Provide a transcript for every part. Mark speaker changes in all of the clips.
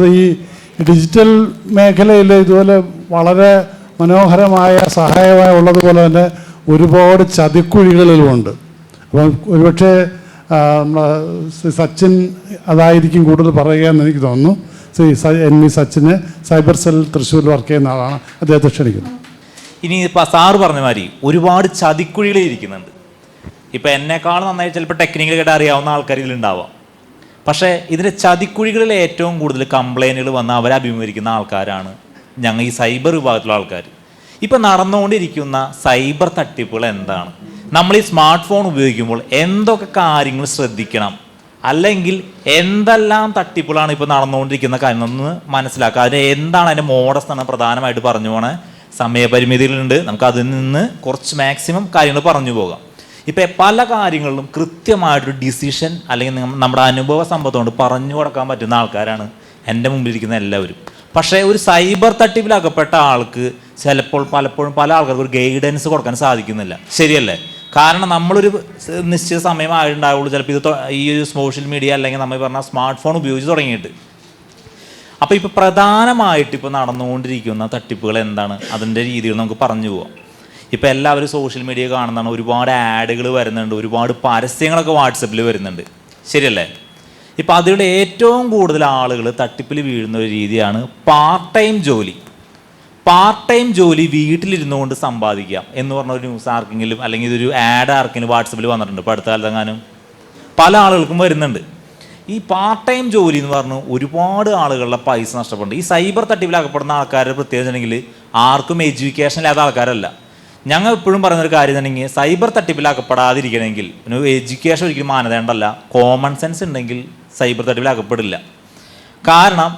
Speaker 1: ഈ ഡിജിറ്റൽ മേഖലയിൽ ഇതുപോലെ വളരെ മനോഹരമായ സഹായമായ ഉള്ളതുപോലെ തന്നെ ഒരുപാട് ചതിക്കുഴികളിലുമുണ്ട്. അപ്പം ഒരുപക്ഷെ സച്ചിൻ അതായിരിക്കും കൂടുതൽ പറയുക എന്ന് എനിക്ക് തോന്നുന്നു. സച്ചിന് സൈബർ സെൽ തൃശ്ശൂരിൽ വർക്ക് ചെയ്യുന്ന ആളാണ്, അദ്ദേഹത്തെ ക്ഷണിക്കുന്നു.
Speaker 2: ഇനി ഇപ്പം സാറ് പറഞ്ഞ മാതിരി ഒരുപാട് ചതിക്കുഴികൾ ഇരിക്കുന്നുണ്ട്. ഇപ്പം എന്നെക്കാൾ നന്നായി ചിലപ്പോൾ ടെക്നിക്കലായിട്ട് അറിയാവുന്ന ആൾക്കാർ ഇതിലുണ്ടാവാം. പക്ഷേ ഇതിൻ്റെ ചതിക്കുഴികളിൽ ഏറ്റവും കൂടുതൽ കംപ്ലൈൻറ്റുകൾ വന്ന് അവരെ അഭിമുഖീകരിക്കുന്ന ആൾക്കാരാണ് ഞങ്ങൾ ഈ സൈബർ വിഭാഗത്തിലുള്ള ആൾക്കാർ. ഇപ്പം നടന്നുകൊണ്ടിരിക്കുന്ന സൈബർ തട്ടിപ്പുകൾ എന്താണ്, നമ്മൾ ഈ സ്മാർട്ട് ഫോൺ ഉപയോഗിക്കുമ്പോൾ എന്തൊക്കെ കാര്യങ്ങൾ ശ്രദ്ധിക്കണം, അല്ലെങ്കിൽ എന്തെല്ലാം തട്ടിപ്പുകളാണ് ഇപ്പോൾ നടന്നുകൊണ്ടിരിക്കുന്ന കാര്യമെന്ന് മനസ്സിലാക്കുക. അതിന് എന്താണ് അതിൻ്റെ മോഡസ് എന്നാണ് പ്രധാനമായിട്ട് പറഞ്ഞു പോണേ. സമയപരിമിതികളുണ്ട്, നമുക്ക് അതിൽ നിന്ന് കുറച്ച് മാക്സിമം കാര്യങ്ങൾ പറഞ്ഞു പോകാം. ഇപ്പം പല കാര്യങ്ങളിലും കൃത്യമായിട്ടൊരു ഡിസിഷൻ അല്ലെങ്കിൽ നമ്മുടെ അനുഭവ സമ്പത്തുകൊണ്ട് പറഞ്ഞു കൊടുക്കാൻ പറ്റുന്ന ആൾക്കാരാണ് എൻ്റെ മുമ്പിലിരിക്കുന്ന എല്ലാവരും. പക്ഷേ ഒരു സൈബർ തട്ടിപ്പിൽ അകപ്പെട്ട ആൾക്ക് പലപ്പോഴും പല ആൾക്കാർക്ക് ഒരു ഗൈഡൻസ് കൊടുക്കാൻ സാധിക്കുന്നില്ല. ശരിയല്ലേ? കാരണം നമ്മളൊരു നിശ്ചിത സമയമായിട്ടുണ്ടാവുള്ളൂ ചിലപ്പോൾ ഇത് ഈ ഒരു സോഷ്യൽ മീഡിയ അല്ലെങ്കിൽ നമ്മൾ പറഞ്ഞ സ്മാർട്ട് ഫോൺ ഉപയോഗിച്ച് തുടങ്ങിയിട്ട്. അപ്പോൾ ഇപ്പോൾ പ്രധാനമായിട്ട് ഇപ്പോൾ നടന്നുകൊണ്ടിരിക്കുന്ന തട്ടിപ്പുകൾ എന്താണ്, അതിൻ്റെ രീതികൾ നമുക്ക് പറഞ്ഞു പോവാം. ഇപ്പോൾ എല്ലാവരും സോഷ്യൽ മീഡിയ കാണുന്നതാണ്, ഒരുപാട് ആഡുകൾ വരുന്നുണ്ട്, ഒരുപാട് പരസ്യങ്ങളൊക്കെ വാട്സപ്പിൽ വരുന്നുണ്ട്. ശരിയല്ലേ? ഇപ്പോൾ അതിലൂടെ ഏറ്റവും കൂടുതൽ ആളുകൾ തട്ടിപ്പിൽ വീഴുന്ന ഒരു രീതിയാണ് പാർട്ട് ടൈം ജോലി വീട്ടിലിരുന്നു കൊണ്ട് സമ്പാദിക്കാം എന്ന് പറഞ്ഞ ഒരു ന്യൂസ് ആർക്കെങ്കിലും അല്ലെങ്കിൽ ഇതൊരു ആഡ് ആർക്കെങ്കിലും വാട്സപ്പിൽ വന്നിട്ടുണ്ട്. ഇപ്പോൾ അടുത്ത കാലത്തെങ്ങാനും പല ആളുകൾക്കും വരുന്നുണ്ട്. ഈ പാർട്ട് ടൈം ജോലി എന്ന് പറഞ്ഞ് ഒരുപാട് ആളുകളുടെ പൈസ നഷ്ടപ്പെടുന്നുണ്ട്. ഈ സൈബർ തട്ടിപ്പിൽ അകപ്പെടുന്ന ആൾക്കാരുടെ പ്രത്യേകത ഉണ്ടെങ്കിൽ ആർക്കും എഡ്യൂക്കേഷൻ ഇല്ലാത്ത ആൾക്കാരല്ല. ഞങ്ങൾ എപ്പോഴും പറയുന്നൊരു കാര്യം തന്നെ, സൈബർ തട്ടിപ്പിലാക്കപ്പെടാതിരിക്കണമെങ്കിൽ എഡ്യൂക്കേഷൻ ഒരിക്കലും മാനദണ്ഡമല്ല, കോമൺ സെൻസ് ഉണ്ടെങ്കിൽ സൈബർ തട്ടിപ്പിലാക്കപ്പെടില്ല. കാരണം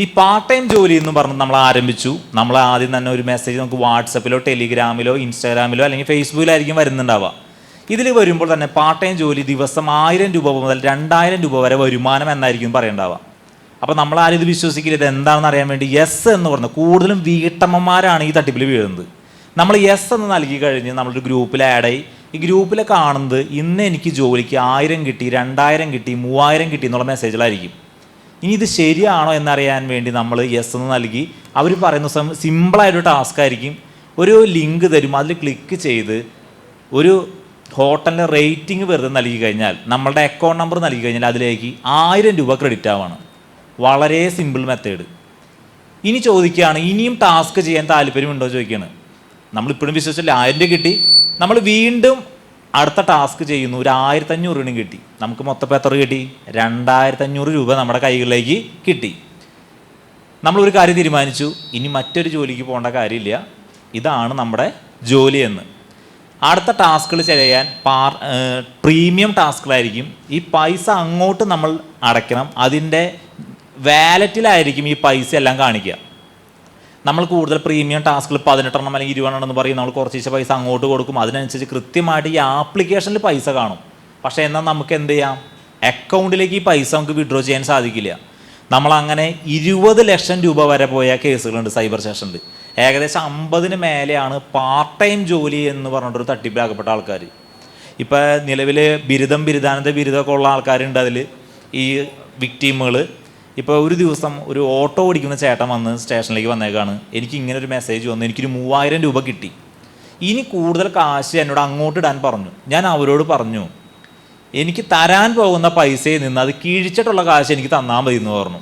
Speaker 2: ഈ പാർട്ട് ടൈം ജോലി എന്ന് പറഞ്ഞ് നമ്മൾ ആരംഭിച്ചു. നമ്മൾ ആദ്യം തന്നെ ഒരു മെസ്സേജ് നമുക്ക് വാട്സപ്പിലോ ടെലിഗ്രാമിലോ ഇൻസ്റ്റാഗ്രാമിലോ അല്ലെങ്കിൽ ഫേസ്ബുക്കിലായിരിക്കും വരുന്നുണ്ടാവുക. ഇതിൽ വരുമ്പോൾ തന്നെ പാർട്ട് ടൈം ജോലി ദിവസം 1000 രൂപ മുതൽ 2000 രൂപ വരെ വരുമാനം എന്നായിരിക്കും പറയേണ്ടാവുക. അപ്പോൾ നമ്മളാരും ഇത് വിശ്വസിക്കില്ല. ഇത് എന്താണെന്ന് അറിയാൻ വേണ്ടി യെസ് എന്ന് പറഞ്ഞ് കൂടുതലും വീട്ടമ്മമാരാണ് ഈ തട്ടിപ്പിൽ വീഴുന്നത്. നമ്മൾ യെസ് എന്ന് നൽകി കഴിഞ്ഞ് നമ്മളൊരു ഗ്രൂപ്പിൽ ആഡായി. ഈ ഗ്രൂപ്പിൽ കാണുന്നത് ഇന്ന് എനിക്ക് ജോലിക്ക് 1000 കിട്ടി, 2000 കിട്ടി, 3000 കിട്ടി എന്നുള്ള മെസ്സേജുകളായിരിക്കും. ഇനി ഇത് ശരിയാണോ എന്നറിയാൻ വേണ്ടി നമ്മൾ യെസ് എന്ന് നൽകി അവർ പറയുന്ന സിമ്പിളായിട്ടൊരു ടാസ്ക് ആയിരിക്കും. ഒരു ലിങ്ക് തരും, അതിൽ ക്ലിക്ക് ചെയ്ത് ഒരു ഹോട്ടലിൻ്റെ റേറ്റിംഗ് വെറുതെ നൽകി കഴിഞ്ഞാൽ, നമ്മളുടെ അക്കൗണ്ട് നമ്പർ നൽകി കഴിഞ്ഞാൽ അതിലേക്ക് 1000 രൂപ ക്രെഡിറ്റ് ആവാണ്. വളരെ സിമ്പിൾ മെത്തേഡ്. ഇനി ചോദിക്കുകയാണ്, ഇനിയും ടാസ്ക് ചെയ്യാൻ താല്പര്യമുണ്ടോ ചോദിക്കുകയാണ്. നമ്മളിപ്പോഴും വിശ്വസിച്ചില്ല, 1000 രൂപ കിട്ടി, നമ്മൾ വീണ്ടും അടുത്ത ടാസ്ക് ചെയ്യുന്നു, ഒരു 1500 രൂപയും കിട്ടി. നമുക്ക് മൊത്തം എത്ര കിട്ടി? 2500 രൂപ നമ്മുടെ കൈകളിലേക്ക് കിട്ടി. നമ്മളൊരു കാര്യം തീരുമാനിച്ചു, ഇനി മറ്റൊരു ജോലിക്ക് പോകേണ്ട കാര്യമില്ല, ഇതാണ് നമ്മുടെ ജോലി എന്ന്. അടുത്ത ടാസ്കുകൾ ചെയ്യാൻ പ്രീമിയം ടാസ്കുകളായിരിക്കും. ഈ പൈസ അങ്ങോട്ട് നമ്മൾ അടയ്ക്കണം, അതിൻ്റെ വാലറ്റിലായിരിക്കും ഈ പൈസ എല്ലാം കാണിക്കുക. നമ്മൾ കൂടുതൽ പ്രീമിയം ടാസ്കുകൾ 18 എണ്ണം അല്ലെങ്കിൽ 20 എണ്ണം എന്ന് പറയും. നമ്മൾ കുറച്ച് പൈസ അങ്ങോട്ട് കൊടുക്കും, അതിനനുസരിച്ച് കൃത്യമായിട്ട് ഈ ആപ്ലിക്കേഷനിൽ പൈസ കാണും. പക്ഷേ എന്നാൽ നമുക്ക് എന്ത് ചെയ്യാം, അക്കൗണ്ടിലേക്ക് ഈ പൈസ നമുക്ക് വിഡ്രോ ചെയ്യാൻ സാധിക്കില്ല. നമ്മളങ്ങനെ 20 ലക്ഷം രൂപ വരെ പോയ കേസുകളുണ്ട് സൈബർ സ്റ്റേഷനിൽ. ഏകദേശം 50-ന് മേലെയാണ് പാർട്ട് ടൈം ജോലി എന്ന് പറഞ്ഞിട്ടൊരു തട്ടിപ്പിലാക്കപ്പെട്ട ആൾക്കാർ. ഇപ്പോൾ നിലവിൽ ബിരുദാനന്ത ബിരുദമൊക്കെ ഉള്ള ആൾക്കാരുണ്ട് അതിൽ, ഈ വിക്ടീമുകൾ. ഇപ്പോൾ ഒരു ദിവസം ഒരു ഓട്ടോ ഓടിക്കുന്ന ചേട്ടൻ വന്ന് സ്റ്റേഷനിലേക്ക് വന്നേക്കാണ്, എനിക്ക് ഇങ്ങനെ ഒരു മെസ്സേജ് വന്നു, എനിക്കൊരു 3000 രൂപ കിട്ടി, ഇനി കൂടുതൽ കാശ് എന്നോട് അങ്ങോട്ട് ഇടാൻ പറഞ്ഞു. ഞാൻ അവരോട് പറഞ്ഞു, എനിക്ക് തരാൻ പോകുന്ന പൈസയിൽ നിന്ന് അത് കിഴിച്ചിട്ടുള്ള കാശ് എനിക്ക് തന്നാൽ മതി എന്ന് പറഞ്ഞു.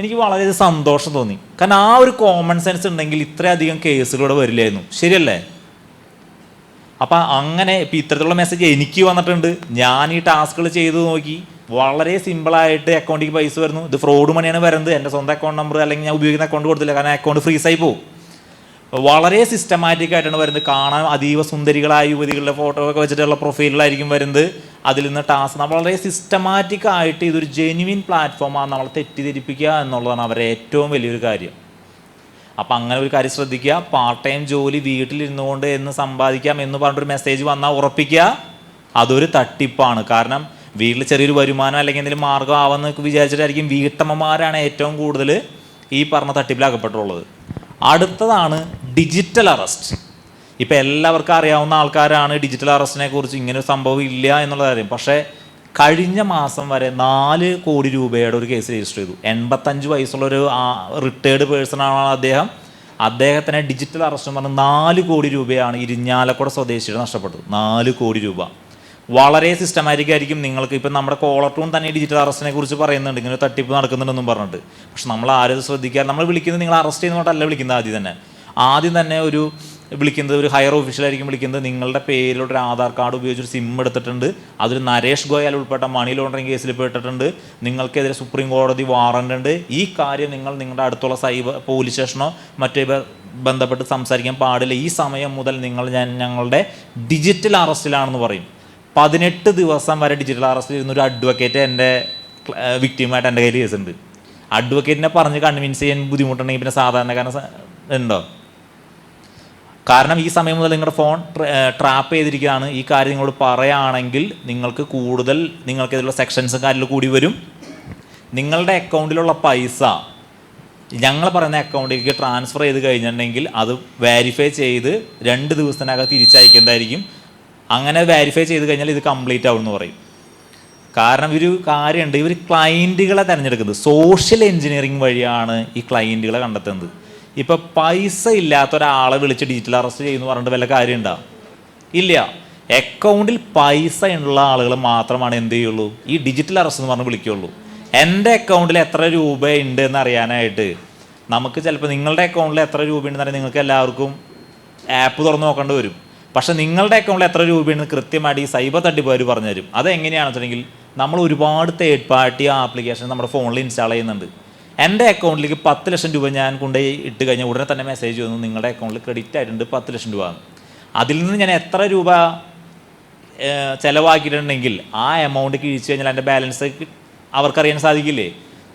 Speaker 2: എനിക്ക് വളരെ സന്തോഷം തോന്നി. കാരണം ആ ഒരു കോമൺ സെൻസ് ഉണ്ടെങ്കിൽ ഇത്രയധികം കേസുകളോടെ വരില്ലായിരുന്നു. ശരിയല്ലേ? അപ്പം അങ്ങനെ ഇപ്പം ഇത്തരത്തിലുള്ള മെസ്സേജ് എനിക്ക് വന്നിട്ടുണ്ട്. ഞാൻ ഈ ടാസ്കുകൾ ചെയ്ത് നോക്കി, വളരെ സിമ്പിളായിട്ട് അക്കൗണ്ടിലേക്ക് പൈസ വരുന്നു. ഇത് ഫ്രോഡ് മണിയാണ് വരുന്നത്. എൻ്റെ സ്വന്തം അക്കൗണ്ട് നമ്പർ അല്ലെങ്കിൽ ഞാൻ ഉപയോഗിക്കുന്ന അക്കൗണ്ട് കൊടുത്തില്ല, കാരണം അക്കൗണ്ട് ഫ്രീസായി പോകും. വളരെ സിസ്റ്റമാറ്റിക് ആയിട്ടാണ് വരുന്നത്. കാണാൻ അതീവ സുന്ദരികളായ യുവതികളുടെ ഫോട്ടോ ഒക്കെ വെച്ചിട്ടുള്ള പ്രൊഫൈലുകളായിരിക്കും വരുന്നത്. അതിൽ നിന്ന് ടാസ്ക് വളരെ സിസ്റ്റമാറ്റിക് ആയിട്ട് ഇതൊരു ജെന്യുവിൻ പ്ലാറ്റ്ഫോമാണ്, നമ്മളെ തെറ്റിദ്ധരിപ്പിക്കുക എന്നുള്ളതാണ് അവരുടെ ഏറ്റവും വലിയൊരു കാര്യം. അപ്പം അങ്ങനെ ഒരു കാര്യം ശ്രദ്ധിക്കുക. പാർട്ട് ടൈം ജോലി വീട്ടിലിരുന്നു കൊണ്ട് എന്ന് സമ്പാദിക്കാം എന്ന് പറഞ്ഞിട്ടൊരു മെസ്സേജ് വന്നാൽ ഉറപ്പിക്കുക, അതൊരു തട്ടിപ്പാണ്. കാരണം വീട്ടിൽ ചെറിയൊരു വരുമാനം അല്ലെങ്കിൽ എന്തെങ്കിലും മാർഗ്ഗം ആവുമെന്ന് വിചാരിച്ചിട്ടായിരിക്കും വീട്ടമ്മമാരാണ് ഏറ്റവും കൂടുതൽ ഈ പറഞ്ഞ തട്ടിപ്പിലാക്കപ്പെട്ടുള്ളത്. അടുത്തതാണ് ഡിജിറ്റൽ അറസ്റ്റ്. ഇപ്പം എല്ലാവർക്കും അറിയാവുന്ന ആൾക്കാരാണ് ഡിജിറ്റൽ അറസ്റ്റിനെ കുറിച്ച്, ഇങ്ങനെ ഒരു സംഭവം ഇല്ല എന്നുള്ള കാര്യം. പക്ഷേ കഴിഞ്ഞ മാസം വരെ 4 കോടി രൂപയുടെ ഒരു കേസ് രജിസ്റ്റർ ചെയ്തു. 85 വയസ്സുള്ളൊരു റിട്ടയേർഡ് പേഴ്സണാണ് അദ്ദേഹം. അദ്ദേഹത്തിന് ഡിജിറ്റൽ അറസ്റ്റ് എന്ന് പറഞ്ഞാൽ 4 കോടി രൂപയാണ് ഇരിഞ്ഞാലക്കുട സ്വദേശിയുടെ നഷ്ടപ്പെട്ടത്. 4 കോടി രൂപ. വളരെ സിസ്റ്റമാറ്റിക് ആയിരിക്കും. നിങ്ങൾക്ക് ഇപ്പം നമ്മുടെ കോളർ ടൂൺ തന്നെ ഡിജിറ്റൽ അറസ്റ്റിനെ കുറിച്ച് പറയുന്നുണ്ട്, ഇങ്ങനെ തട്ടിപ്പ് നടക്കുന്നുണ്ടെന്നും പറഞ്ഞിട്ട്. പക്ഷെ നമ്മൾ ആരും ശ്രദ്ധിക്കാറ്, നമ്മൾ വിളിക്കുന്നത് നിങ്ങൾ അറസ്റ്റ് ചെയ്യുന്നതുകൊണ്ടല്ല വിളിക്കുന്നത്. ആദ്യം തന്നെ ഒരു വിളിക്കുന്നത് ഒരു ഹയർ ഓഫീഷ്യലായിരിക്കും വിളിക്കുന്നത്. നിങ്ങളുടെ പേരിലോട്ട് ഒരു ആധാർ കാർഡ് ഉപയോഗിച്ചൊരു സിം എടുത്തിട്ടുണ്ട്, അതൊരു നരേഷ് ഗോയൽ ഉൾപ്പെട്ട മണി ലോണ്ടറിങ് കേസിൽ പെട്ടിട്ടുണ്ട്, നിങ്ങൾക്കെതിരെ സുപ്രീം കോടതി വാറണ്ട് ഉണ്ട്, ഈ കാര്യം നിങ്ങൾ നിങ്ങളുടെ അടുത്തുള്ള സൈബർ പോലീസ് സ്റ്റേഷനോ മറ്റേ ബന്ധപ്പെട്ട് സംസാരിക്കാൻ പാടില്ല, ഈ സമയം മുതൽ ഞങ്ങളുടെ ഡിജിറ്റൽ അറസ്റ്റിലാണെന്ന് പറയും. 18 ദിവസം വരെ ഡിജിറ്റൽ അറസ്റ്റിൽ ഇരുന്നൊരു അഡ്വക്കേറ്റ് എൻ്റെ വിക്ടിമായിട്ട് എൻ്റെ കയ്യിൽ കേസുണ്ട്. അഡ്വക്കേറ്റിനെ പറഞ്ഞ് കൺവിൻസ് ചെയ്യാൻ ബുദ്ധിമുട്ടുണ്ടെങ്കിൽ പിന്നെ സാധാരണക്കാരൻ ഉണ്ടോ? കാരണം ഈ സമയം മുതൽ നിങ്ങളുടെ ഫോൺ ട്രാപ്പ് ചെയ്തിരിക്കുകയാണ്. ഈ കാര്യം നിങ്ങളോട് പറയുകയാണെങ്കിൽ നിങ്ങൾക്ക് കൂടുതൽ നിങ്ങൾക്കെതിലുള്ള സെക്ഷൻസും കാര്യങ്ങളും കൂടി വരും. നിങ്ങളുടെ അക്കൗണ്ടിലുള്ള പൈസ ഞങ്ങൾ പറയുന്ന അക്കൗണ്ടിലേക്ക് ട്രാൻസ്ഫർ ചെയ്ത് കഴിഞ്ഞിട്ടുണ്ടെങ്കിൽ അത് വെരിഫൈ ചെയ്ത് 2 ദിവസത്തിനകം തിരിച്ചയക്കുന്നതായിരിക്കും. അങ്ങനെ വെരിഫൈ ചെയ്ത് കഴിഞ്ഞാൽ ഇത് കംപ്ലീറ്റ് ആവുമെന്ന് പറയും. കാരണം ഒരു കാര്യമുണ്ട്, ഇവർ ക്ലയൻറ്റുകളെ തിരഞ്ഞെടുക്കുന്നത് സോഷ്യൽ എൻജിനീയറിങ് വഴിയാണ് ഈ ക്ലയൻറ്റുകളെ കണ്ടെത്തുന്നത്. ഇപ്പോൾ പൈസ ഇല്ലാത്ത ഒരാളെ വിളിച്ച് ഡിജിറ്റൽ അറസ്റ്റ് ചെയ്യുമെന്ന് പറഞ്ഞിട്ട് വല്ല കാര്യമുണ്ടോ? ഇല്ല. അക്കൗണ്ടിൽ പൈസ ഉള്ള ആളുകൾ മാത്രമാണ് എന്ത് ചെയ്യുള്ളൂ, ഈ ഡിജിറ്റൽ അറസ്റ്റ് എന്ന് പറഞ്ഞ് വിളിക്കുകയുള്ളൂ. എൻ്റെ അക്കൗണ്ടിൽ എത്ര രൂപ ഉണ്ട് എന്ന് അറിയാനായിട്ട് നമുക്ക് ചിലപ്പോൾ നിങ്ങളുടെ അക്കൗണ്ടിൽ എത്ര രൂപയുണ്ടെന്ന് അറിയാൻ നിങ്ങൾക്ക് എല്ലാവർക്കും ആപ്പ് തുറന്ന് നോക്കേണ്ടി വരും. പക്ഷേ നിങ്ങളുടെ അക്കൗണ്ടിൽ എത്ര രൂപയുണ്ടെന്ന് കൃത്യമായിട്ട് ഈ സൈബർ തട്ടിപ്പുകാർ പറഞ്ഞു തരും. അതെങ്ങനെയാണെന്ന് വെച്ചിട്ടുണ്ടെങ്കിൽ നമ്മൾ ഒരുപാട് തേർഡ് പാർട്ടി ആപ്ലിക്കേഷൻ നമ്മുടെ ഫോണിൽ ഇൻസ്റ്റാൾ ചെയ്യുന്നുണ്ട്. എൻ്റെ അക്കൗണ്ടിലേക്ക് 10 ലക്ഷം രൂപ ഞാൻ കൊണ്ടുപോയി ഇട്ട് കഴിഞ്ഞാൽ ഉടനെ തന്നെ മെസ്സേജ് വന്നു, നിങ്ങളുടെ അക്കൗണ്ടിൽ ക്രെഡിറ്റ് ആയിട്ടുണ്ട് 10 ലക്ഷം രൂപ. അതിൽ നിന്ന് ഞാൻ എത്ര രൂപ ചിലവാക്കിയിട്ടുണ്ടെങ്കിൽ ആ എമൗണ്ട് കിഴിച്ച് കഴിഞ്ഞാൽ എൻ്റെ ബാലൻസ് അവർക്കറിയാൻ സാധിക്കില്ലേ?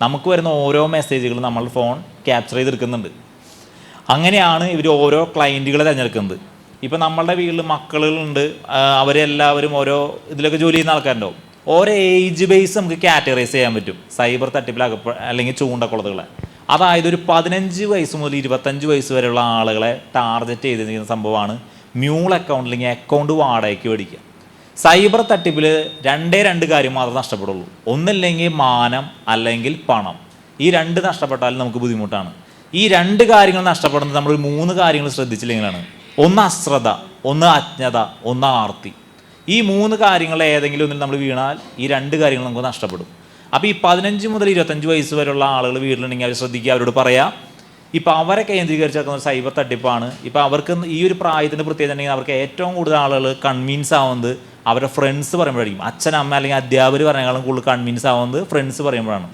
Speaker 2: നമുക്ക് വരുന്ന ഓരോ മെസ്സേജുകളും നമ്മൾ ഫോൺ ക്യാപ്ചർ ചെയ്തെടുക്കുന്നുണ്ട്. അങ്ങനെയാണ് ഇവർ ഓരോ ക്ലയൻറ്റുകളെ തിരഞ്ഞെടുക്കുന്നത്. ഇപ്പം നമ്മളുടെ വീട്ടിൽ മക്കളുണ്ട്, അവരെല്ലാവരും ഓരോ ഇതിലൊക്കെ ജോലി ചെയ്യുന്ന ആൾക്കാരുണ്ടാവും. ഓരോ ഏജ് ബേസ് നമുക്ക് കാറ്റഗറൈസ് ചെയ്യാൻ പറ്റും സൈബർ തട്ടിപ്പിലകപ്പ അല്ലെങ്കിൽ ചൂണ്ടക്കുളത്തുകളെ. അതായത് ഒരു 15 വയസ്സ് മുതൽ 25 വയസ്സ് വരെയുള്ള ആളുകളെ ടാർഗറ്റ് ചെയ്തിരിക്കുന്ന സംഭവമാണ് മ്യൂൾ അക്കൗണ്ട് അല്ലെങ്കിൽ അക്കൗണ്ട് വാടകയ്ക്ക് മേടിക്കുക. സൈബർ തട്ടിപ്പിൽ 2 കാര്യം മാത്രമേ നഷ്ടപ്പെടുള്ളൂ. ഒന്നില്ലെങ്കിൽ മാനം, അല്ലെങ്കിൽ പണം. ഈ 2 നഷ്ടപ്പെട്ടാലും നമുക്ക് ബുദ്ധിമുട്ടാണ്. ഈ 2 കാര്യങ്ങൾ നഷ്ടപ്പെടുന്നത് നമ്മൾ 3 കാര്യങ്ങൾ ശ്രദ്ധിച്ചില്ലെങ്കിലാണ്. ഒന്ന് അശ്രദ്ധ, ഒന്ന് അജ്ഞത, ഒന്ന് ആർത്തി. ഈ 3 കാര്യങ്ങൾ ഏതെങ്കിലും ഒന്നിൽ നമ്മൾ വീണാൽ ഈ 2 കാര്യങ്ങൾ നമുക്ക് നഷ്ടപ്പെടും. അപ്പോൾ ഈ 15 മുതൽ 25 വയസ്സ് വരെയുള്ള ആളുകൾ വീട്ടിലുണ്ടെങ്കിൽ അവർ ശ്രദ്ധിക്കുക, അവരോട് പറയാം. ഇപ്പോൾ അവരെ കേന്ദ്രീകരിച്ച് നടക്കുന്ന ഒരു സൈബർ തട്ടിപ്പാണ്. ഇപ്പോൾ അവർക്ക് ഈ ഒരു പ്രായത്തിൻ്റെ പ്രത്യേകത ഉണ്ടെങ്കിൽ അവർക്ക് ഏറ്റവും കൂടുതൽ ആളുകൾ കൺവിൻസ് ആവുന്നത് അവരുടെ ഫ്രണ്ട്സ് പറയുമ്പോഴായിരിക്കും. അച്ഛൻ, അമ്മ അല്ലെങ്കിൽ അധ്യാപകർ പറയുന്നതിനേക്കാളും കൂടുതൽ കൺവിൻസ് ആവുന്നത് ഫ്രണ്ട്സ് പറയുമ്പോഴാണ്.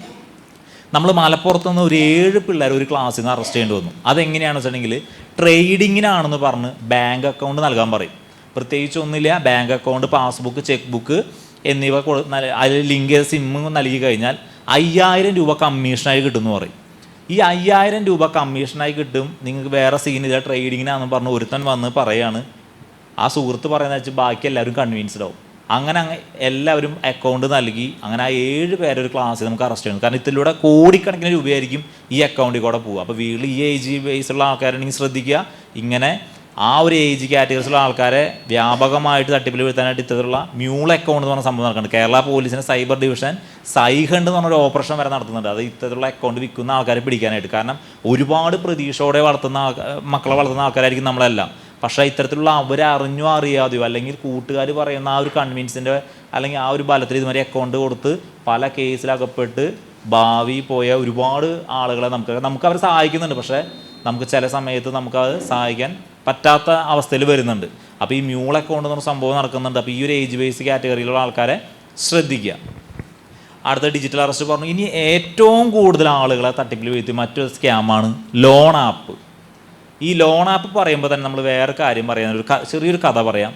Speaker 2: നമ്മൾ മലപ്പുറത്തുനിന്ന് ഒരു 7 പിള്ളേർ ഒരു ക്ലാസ്സിൽ നിന്ന് അറസ്റ്റ് ചെയ്യേണ്ടി വന്നു. അതെങ്ങനെയാണെന്ന് വെച്ചിട്ടുണ്ടെങ്കിൽ ട്രേഡിങ്ങിനാണെന്ന് പറഞ്ഞ് ബാങ്ക് അക്കൗണ്ട് നൽകാൻ പറയും. പ്രത്യേകിച്ച് ഒന്നുമില്ല, bank account, passbook, check book എന്നിവ അതിൽ ലിങ്ക് ചെയ്ത് സിമ്മ് നൽകി കഴിഞ്ഞാൽ 5000 രൂപ കമ്മീഷനായി കിട്ടുമെന്ന് പറയും. ഈ 5000 രൂപ കമ്മീഷനായി കിട്ടും, നിങ്ങൾക്ക് വേറെ സീനില്ല, ട്രേഡിങ്ങിനാണെന്ന് പറഞ്ഞ് ഒരുത്തൻ വന്ന് പറയാണ്. ആ സുഹൃത്ത് പറയുന്നത് വെച്ചാൽ ബാക്കി എല്ലാവരും കൺവിൻസ്ഡ് ആവും. അങ്ങനെ എല്ലാവരും അക്കൗണ്ട് നൽകി. അങ്ങനെ ആ 7 പേരെ ഒരു ക്ലാസ്സിൽ നമുക്ക് അറസ്റ്റ് ചെയ്യണം. കാരണം ഇതിലൂടെ കോടിക്കണക്കിന് രൂപയായിരിക്കും ഈ അക്കൗണ്ടിൽ കൂടെ പോകുക. അപ്പോൾ വീട്ടിൽ ഈ ഏജ് ബേസുള്ള ആൾക്കാരുണ്ടെങ്കിൽ ശ്രദ്ധിക്കുക. ഇങ്ങനെ ആ ഒരു ഏജ് കാറ്റഗറീസുള്ള ആൾക്കാരെ വ്യാപകമായിട്ട് തട്ടിപ്പിൽ വീഴ്ത്താനായിട്ട് ഇത്തരത്തിലുള്ള മ്യൂൾ അക്കൗണ്ട് എന്ന് പറഞ്ഞ സംഭവം നടക്കുന്നുണ്ട്. കേരള പോലീസിൻ്റെ സൈബർ ഡിവിഷൻ സൈഹണ്ട് എന്ന് പറഞ്ഞൊരു ഓപ്പറേഷൻ വരെ നടത്തുന്നുണ്ട്. അത് ഇത്തരത്തിലുള്ള അക്കൗണ്ട് വിൽക്കുന്ന ആൾക്കാരെ പിടിക്കാനായിട്ട്. കാരണം ഒരുപാട് പ്രതീക്ഷയോടെ മക്കളെ വളർത്തുന്ന ആൾക്കാരായിരിക്കും നമ്മളെല്ലാം. പക്ഷേ ഇത്തരത്തിലുള്ള അവരെ അറിഞ്ഞോ അറിയാതെയോ അല്ലെങ്കിൽ കൂട്ടുകാർ പറയുന്ന ആ ഒരു കൺവിൻസിൻ്റെ അല്ലെങ്കിൽ ആ ഒരു ബലത്തിൽ ഇതുമാതിരി അക്കൗണ്ട് കൊടുത്ത് പല കേസിലകപ്പെട്ട് ഭാവി പോയ ഒരുപാട് ആളുകളെ നമുക്ക് അവർ സഹായിക്കുന്നുണ്ട്. പക്ഷേ നമുക്ക് ചില സമയത്ത് നമുക്കത് സഹായിക്കാൻ പറ്റാത്ത അവസ്ഥയിൽ വരുന്നുണ്ട്. അപ്പോൾ ഈ മ്യൂൾ അക്കൗണ്ട് എന്ന് പറഞ്ഞ സംഭവം നടക്കുന്നുണ്ട്. അപ്പോൾ ഈ ഒരു ഏജ് ബേസ് കാറ്റഗറിയിലുള്ള ആൾക്കാരെ ശ്രദ്ധിക്കുക. അടുത്ത ഡിജിറ്റൽ അറസ്റ്റ് പറഞ്ഞു. ഇനി ഏറ്റവും കൂടുതൽ ആളുകളെ തട്ടിപ്പിൽ വീഴ്ത്തി മറ്റൊരു സ്കാമാണ് ലോൺ ആപ്പ്. ഈ ലോൺ ആപ്പ് പറയുമ്പോൾ തന്നെ നമ്മൾ വേറെ കാര്യം പറയാൻ ചെറിയൊരു കഥ പറയാം.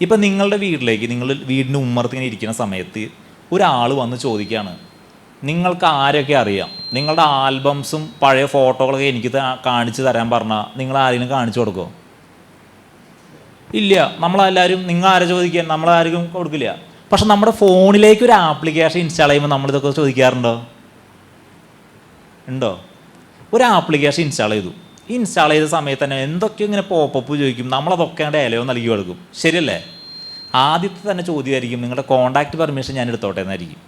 Speaker 2: ഇപ്പം നിങ്ങളുടെ വീട്ടിലേക്ക് നിങ്ങൾ വീടിൻ്റെ ഉമ്മറത്ത് ഇങ്ങനെ ഇരിക്കുന്ന സമയത്ത് ഒരാൾ വന്ന് ചോദിക്കുകയാണ്, നിങ്ങൾക്ക് ആരൊക്കെ അറിയാം, നിങ്ങളുടെ ആൽബംസും പഴയ ഫോട്ടോകളൊക്കെ എനിക്ക് കാണിച്ചു തരാൻ പറഞ്ഞാൽ നിങ്ങൾ ആരെങ്കിലും കാണിച്ചു കൊടുക്കുമോ? ഇല്ല. നമ്മളെല്ലാവരും നിങ്ങൾ ആരെ ചോദിക്കാൻ, നമ്മളാർക്കും കൊടുക്കില്ല. പക്ഷെ നമ്മുടെ ഫോണിലേക്ക് ഒരു ആപ്ലിക്കേഷൻ ഇൻസ്റ്റാൾ ചെയ്യുമ്പോൾ നമ്മളിതൊക്കെ ചോദിക്കാറുണ്ടോ? ഉണ്ടോ? ഒരു ആപ്ലിക്കേഷൻ ഇൻസ്റ്റാൾ ചെയ്തു. ഇൻസ്റ്റാൾ ചെയ്ത സമയത്ത് തന്നെ എന്തൊക്കെയോ ഇങ്ങനെ പോപ്പപ്പ് ചോദിക്കും. നമ്മളതൊക്കെ ഇലയോ നൽകി കൊടുക്കും. ശരിയല്ലേ? ആദ്യത്തെ തന്നെ ചോദ്യമായിരിക്കും നിങ്ങളുടെ കോൺടാക്റ്റ് പെർമിഷൻ ഞാൻ എടുത്തോട്ടെ എന്നായിരിക്കും.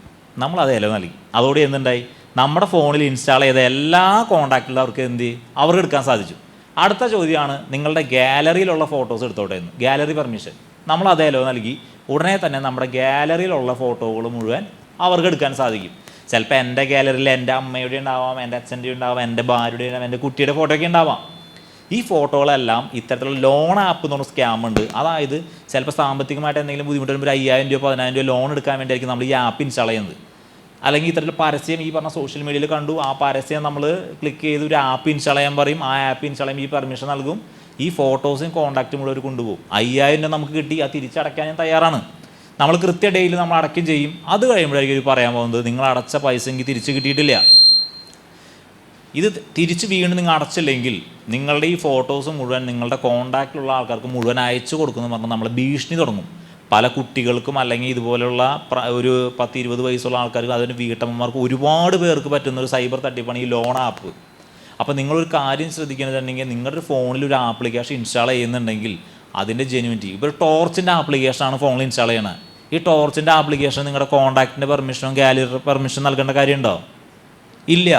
Speaker 2: നമ്മൾ അത് എലോ നൽകി. അതോടെ എന്തുണ്ടായി, നമ്മുടെ ഫോണിൽ ഇൻസ്റ്റാൾ ചെയ്ത എല്ലാ കോൺടാക്റ്റിലുള്ളവർക്ക് അവർക്ക് എടുക്കാൻ സാധിച്ചു. അടുത്ത ചോദ്യമാണ് നിങ്ങളുടെ ഗാലറിയിലുള്ള ഫോട്ടോസ് എടുത്തോട്ടെ എന്ന്. ഗാലറി പെർമിഷൻ നമ്മൾ അത് എലോ നൽകി. ഉടനെ തന്നെ നമ്മുടെ ഗാലറിയിലുള്ള ഫോട്ടോകൾ മുഴുവൻ അവർക്ക് എടുക്കാൻ സാധിക്കും. ചിലപ്പോൾ എൻ്റെ ഗാലറിയിൽ എൻ്റെ അമ്മയുടെ ഉണ്ടാവാം, എൻ്റെ അച്ഛൻ്റെ ഉണ്ടാവാം, എൻ്റെ ഭാര്യയുടെ ഉണ്ടാവാം, എൻ്റെ കുട്ടിയുടെ ഫോട്ടോ ഒക്കെ ഉണ്ടാവാം. ഈ ഫോട്ടോകളെല്ലാം ഇത്തരത്തിലുള്ള ലോൺ ആപ്പ് എന്ന് പറഞ്ഞ സ്കാം ഉണ്ട്. അതായത് ചിലപ്പോൾ സാമ്പത്തികമായിട്ട് എന്തെങ്കിലും ബുദ്ധിമുട്ട് വരുമ്പോൾ 5000 രൂപ 10000 രൂപ ലോൺ എടുക്കാൻ വേണ്ടിയായിരിക്കും നമ്മൾ ഈ ആപ്പ് ഇൻസ്റ്റാൾ ചെയ്യുന്നത്. അല്ലെങ്കിൽ ഇത്തരത്തിൽ പരസ്യം ഈ പറഞ്ഞ സോഷ്യൽ മീഡിയയിൽ കണ്ടു, ആ പരസ്യം നമ്മൾ ക്ലിക്ക് ചെയ്ത് ഒരു ആപ്പ് ഇൻസ്റ്റാൾ ചെയ്യാൻ പറയും. ആ ആപ്പ് ഇൻസ്റ്റാൾ ചെയ്യുമ്പോൾ ഈ പെർമിഷൻ നൽകും. ഈ ഫോട്ടോസും കോൺടാക്റ്റും കൂടെ അവർ കൊണ്ടുപോകും. 5000 രൂപ നമുക്ക് കിട്ടി, അത് തിരിച്ചടയ്ക്കാൻ ഞാൻ തയ്യാറാണ്. നമ്മൾ കൃത്യ ഡേയിൽ നമ്മൾ അടയ്ക്കും ചെയ്യും. അത് കഴിയുമ്പോഴായിരിക്കും ഇത് പറയാൻ പോകുന്നത് നിങ്ങൾ അടച്ച പൈസ എനിക്ക് തിരിച്ച് കിട്ടിയിട്ടില്ല. ഇത് തിരിച്ച് വീണ്ടും നിങ്ങൾ അടച്ചില്ലെങ്കിൽ നിങ്ങളുടെ ഈ ഫോട്ടോസ് മുഴുവൻ നിങ്ങളുടെ കോൺടാക്റ്റിലുള്ള ആൾക്കാർക്ക് മുഴുവൻ അയച്ചു കൊടുക്കുന്നു പറഞ്ഞാൽ നമ്മൾ ഭീഷണി തുടങ്ങും. പല കുട്ടികൾക്കും അല്ലെങ്കിൽ ഇതുപോലുള്ള ഒരു 10-20 വയസ്സുള്ള ആൾക്കാർക്ക് അതിന് വീട്ടമ്മമാർക്ക് ഒരുപാട് പേർക്ക് പറ്റുന്ന ഒരു സൈബർ തട്ടിപ്പാണ് ഈ ലോൺ ആപ്പ്. അപ്പോൾ നിങ്ങളൊരു കാര്യം ശ്രദ്ധിക്കുന്നുണ്ടെങ്കിൽ നിങ്ങളുടെ ഫോണിൽ ഒരു ആപ്ലിക്കേഷൻ ഇൻസ്റ്റാൾ ചെയ്യുന്നുണ്ടെങ്കിൽ അതിൻ്റെ ജെന്യൂനിറ്റി, ഇപ്പോൾ ടോർച്ചിൻ്റെ ആപ്ലിക്കേഷനാണ് ഫോണിൽ ഇൻസ്റ്റാൾ ചെയ്യണത്. ഈ ടോർച്ചിൻ്റെ ആപ്ലിക്കേഷൻ നിങ്ങളുടെ കോൺടാക്റ്റിൻ്റെ പെർമിഷനും ഗാലറി പെർമിഷൻ നൽകേണ്ട കാര്യമുണ്ടോ? ഇല്ല.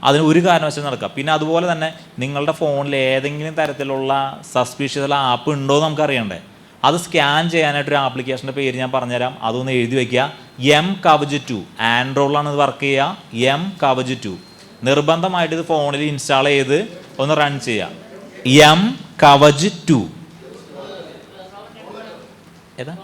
Speaker 2: അതിന് ഒരു കാരണവശാലും നടക്കുക. പിന്നെ അതുപോലെ തന്നെ നിങ്ങളുടെ ഫോണിൽ ഏതെങ്കിലും തരത്തിലുള്ള സസ്പീഷ്യസ് ആപ്പ് ഉണ്ടോ എന്ന് നമുക്കറിയണ്ടേ. അത് സ്കാൻ ചെയ്യാനായിട്ടൊരു ആപ്ലിക്കേഷൻ്റെ പേര് ഞാൻ പറഞ്ഞുതരാം. അതൊന്ന് എഴുതി വയ്ക്കുക. M-Kavach 2 ആൻഡ്രോയിഡിലാണ് ഇത് വർക്ക് ചെയ്യുക. M-Kavach 2 നിർബന്ധമായിട്ട് ഇത് ഫോണിൽ ഇൻസ്റ്റാൾ ചെയ്ത് ഒന്ന് റൺ ചെയ്യുക. M-Kavach 2 ഏതാ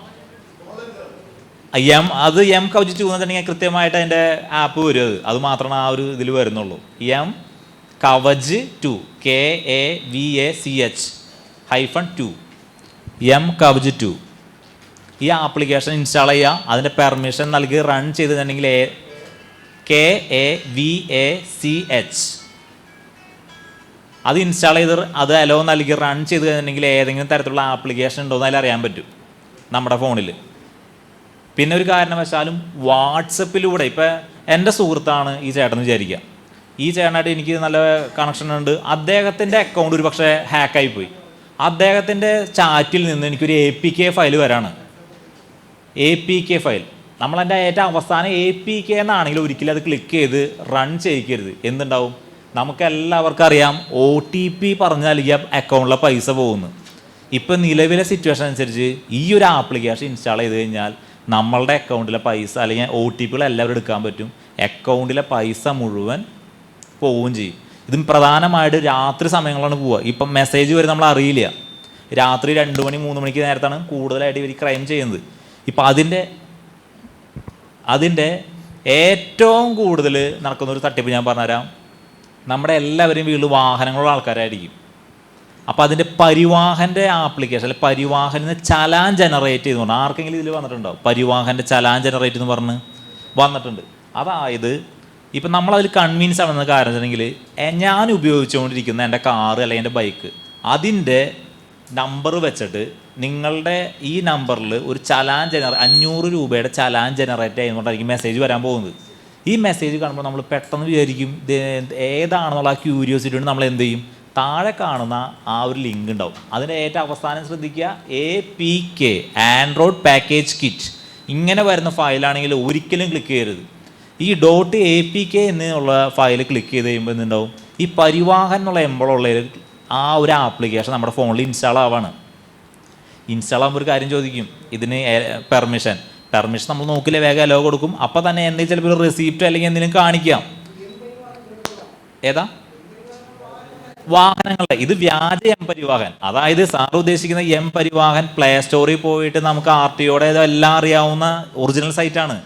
Speaker 2: അത് M-Kavach 2 എന്ന് വെച്ചിട്ടുണ്ടെങ്കിൽ കൃത്യമായിട്ട് അതിൻ്റെ ആപ്പ് വരും. അത് മാത്രമാണ് ആ ഒരു ഇതിൽ വരുന്നുള്ളൂ. M-Kavach 2 KAVACH-2 M-Kavach 2 ഈ ആപ്ലിക്കേഷൻ ഇൻസ്റ്റാൾ ചെയ്യുക. അതിൻ്റെ പെർമിഷൻ നൽകി റൺ ചെയ്തിട്ടുണ്ടെങ്കിൽ KAVACH അത് ഇൻസ്റ്റാൾ ചെയ്ത് അത് അലോ നൽകി റൺ ചെയ്ത് കഴിഞ്ഞിട്ടുണ്ടെങ്കിൽ ഏതെങ്കിലും തരത്തിലുള്ള ആപ്ലിക്കേഷൻ ഉണ്ടോ എന്ന് അതിൽ അറിയാൻ പറ്റും നമ്മുടെ ഫോണിൽ. പിന്നെ ഒരു കാരണവശാലും വാട്സപ്പിലൂടെ, ഇപ്പം എൻ്റെ സുഹൃത്താണ് ഈ ചേട്ടൻ വിചാരിക്കുക, ഈ ചേട്ടനായിട്ട് എനിക്ക് നല്ല കണക്ഷൻ ഉണ്ട്. അദ്ദേഹത്തിൻ്റെ അക്കൗണ്ട് ഒരു പക്ഷേ ഹാക്കായിപ്പോയി. അദ്ദേഹത്തിൻ്റെ ചാറ്റിൽ നിന്ന് എനിക്കൊരു APK ഫയൽ വരാണ്. APK ഫയൽ നമ്മളതിൻ്റെ ഏറ്റവും അവസാനം APK എന്നാണെങ്കിൽ ഒരിക്കലും അത് ക്ലിക്ക് ചെയ്ത് റൺ ചെയ്യിക്കരുത്. എന്തുണ്ടാവും, നമുക്കെല്ലാവർക്കും അറിയാം OTP പറഞ്ഞാൽ ഈ അക്കൗണ്ടിലെ പൈസ പോകുന്നു. ഇപ്പം നിലവിലെ സിറ്റുവേഷൻ അനുസരിച്ച് ഈ ഒരു ആപ്ലിക്കേഷൻ ഇൻസ്റ്റാൾ ചെയ്ത് കഴിഞ്ഞാൽ നമ്മളുടെ അക്കൗണ്ടിലെ പൈസ അല്ലെങ്കിൽ OTPകൾ എല്ലാവരും എടുക്കാൻ പറ്റും. അക്കൗണ്ടിലെ പൈസ മുഴുവൻ പോവുകയും ചെയ്യും. ഇതും പ്രധാനമായിട്ട് രാത്രി സമയങ്ങളാണ് പോവുക. ഇപ്പം മെസ്സേജ് വരെ നമ്മൾ അറിയില്ല. രാത്രി 2 മണി 3 മണിക്ക് നേരത്താണ് കൂടുതലായിട്ട് ഇവർ ക്രൈം ചെയ്യുന്നത്. ഇപ്പം അതിൻ്റെ ഏറ്റവും കൂടുതൽ നടക്കുന്നൊരു തട്ടിപ്പ് ഞാൻ പറഞ്ഞുതരാം. നമ്മുടെ എല്ലാവരെയും വീട്ടിൽ വാഹനങ്ങളുള്ള ആൾക്കാരായിരിക്കും. അപ്പോൾ അതിൻ്റെ പരിവാഹൻ്റെ ആപ്ലിക്കേഷൻ അല്ലെങ്കിൽ പരിവാഹനിൽ ചലാൻ ജനറേറ്റ് ചെയ്ത് പറഞ്ഞാൽ ആർക്കെങ്കിലും ഇതിൽ വന്നിട്ടുണ്ടോ? പരിവാഹൻ്റെ ചലാൻ ജനറേറ്റ് എന്ന് പറഞ്ഞ് വന്നിട്ടുണ്ട്. അതായത് ഇപ്പം നമ്മളതിൽ കൺവീൻസ് ആണെന്ന കാരണം വെച്ചിട്ടുണ്ടെങ്കിൽ ഞാൻ ഉപയോഗിച്ചുകൊണ്ടിരിക്കുന്ന എൻ്റെ കാറ് അല്ലെങ്കിൽ എൻ്റെ ബൈക്ക് അതിൻ്റെ നമ്പർ വെച്ചിട്ട് നിങ്ങളുടെ ഈ നമ്പറിൽ ഒരു ചലാൻ 500 രൂപയുടെ ചലാൻ ജനറേറ്റ് ചെയ്യുന്നതുകൊണ്ടായിരിക്കും മെസ്സേജ് വരാൻ പോകുന്നത്. ഈ മെസ്സേജ് കാണുമ്പോൾ നമ്മൾ പെട്ടെന്ന് വിചാരിക്കും ഇത് ഏതാണെന്നുള്ള ആ ക്യൂരിയോസിറ്റി കൊണ്ട് നമ്മൾ എന്ത് ചെയ്യും, താഴെ കാണുന്ന ആ ഒരു ലിങ്ക് ഉണ്ടാവും. അതിൻ്റെ ഏറ്റവും അവസാനം ശ്രദ്ധിക്കുക, APK ആൻഡ്രോയിഡ് പാക്കേജ് കിറ്റ് ഇങ്ങനെ വരുന്ന ഫയലാണെങ്കിൽ ഒരിക്കലും ക്ലിക്ക് ചെയ്യരുത്. ഈ .apk എന്നുള്ള ഫയൽ ക്ലിക്ക് ചെയ്ത് കഴിയുമ്പോൾ എന്തുണ്ടാവും, ഈ പരിവാഹൻ എന്നുള്ള എംബിളുള്ള ആ ഒരു ആപ്ലിക്കേഷൻ നമ്മുടെ ഫോണിൽ ഇൻസ്റ്റാൾ ആവാണ്. ഇൻസ്റ്റാൾ ആകുമ്പോൾ ഒരു കാര്യം ചോദിക്കും, ഇതിന് പെർമിഷൻ നമ്മൾ നോക്കില്ല, വേഗം അലോ കൊടുക്കും. അപ്പോൾ തന്നെ എന്തെങ്കിലും ചിലപ്പോൾ ഒരു റെസിപ്റ്റ് അല്ലെങ്കിൽ എന്തെങ്കിലും കാണിക്കാം. ഏതാ വാഹനങ്ങളുടെ ഇത് വ്യാജ M-Parivahan. അതായത് സാർ ഉദ്ദേശിക്കുന്ന M-Parivahan പ്ലേ സ്റ്റോറിൽ പോയിട്ട് നമുക്ക് RTOയുടെ എല്ലാം അറിയാവുന്ന ഒറിജിനൽ സൈറ്റാണ്.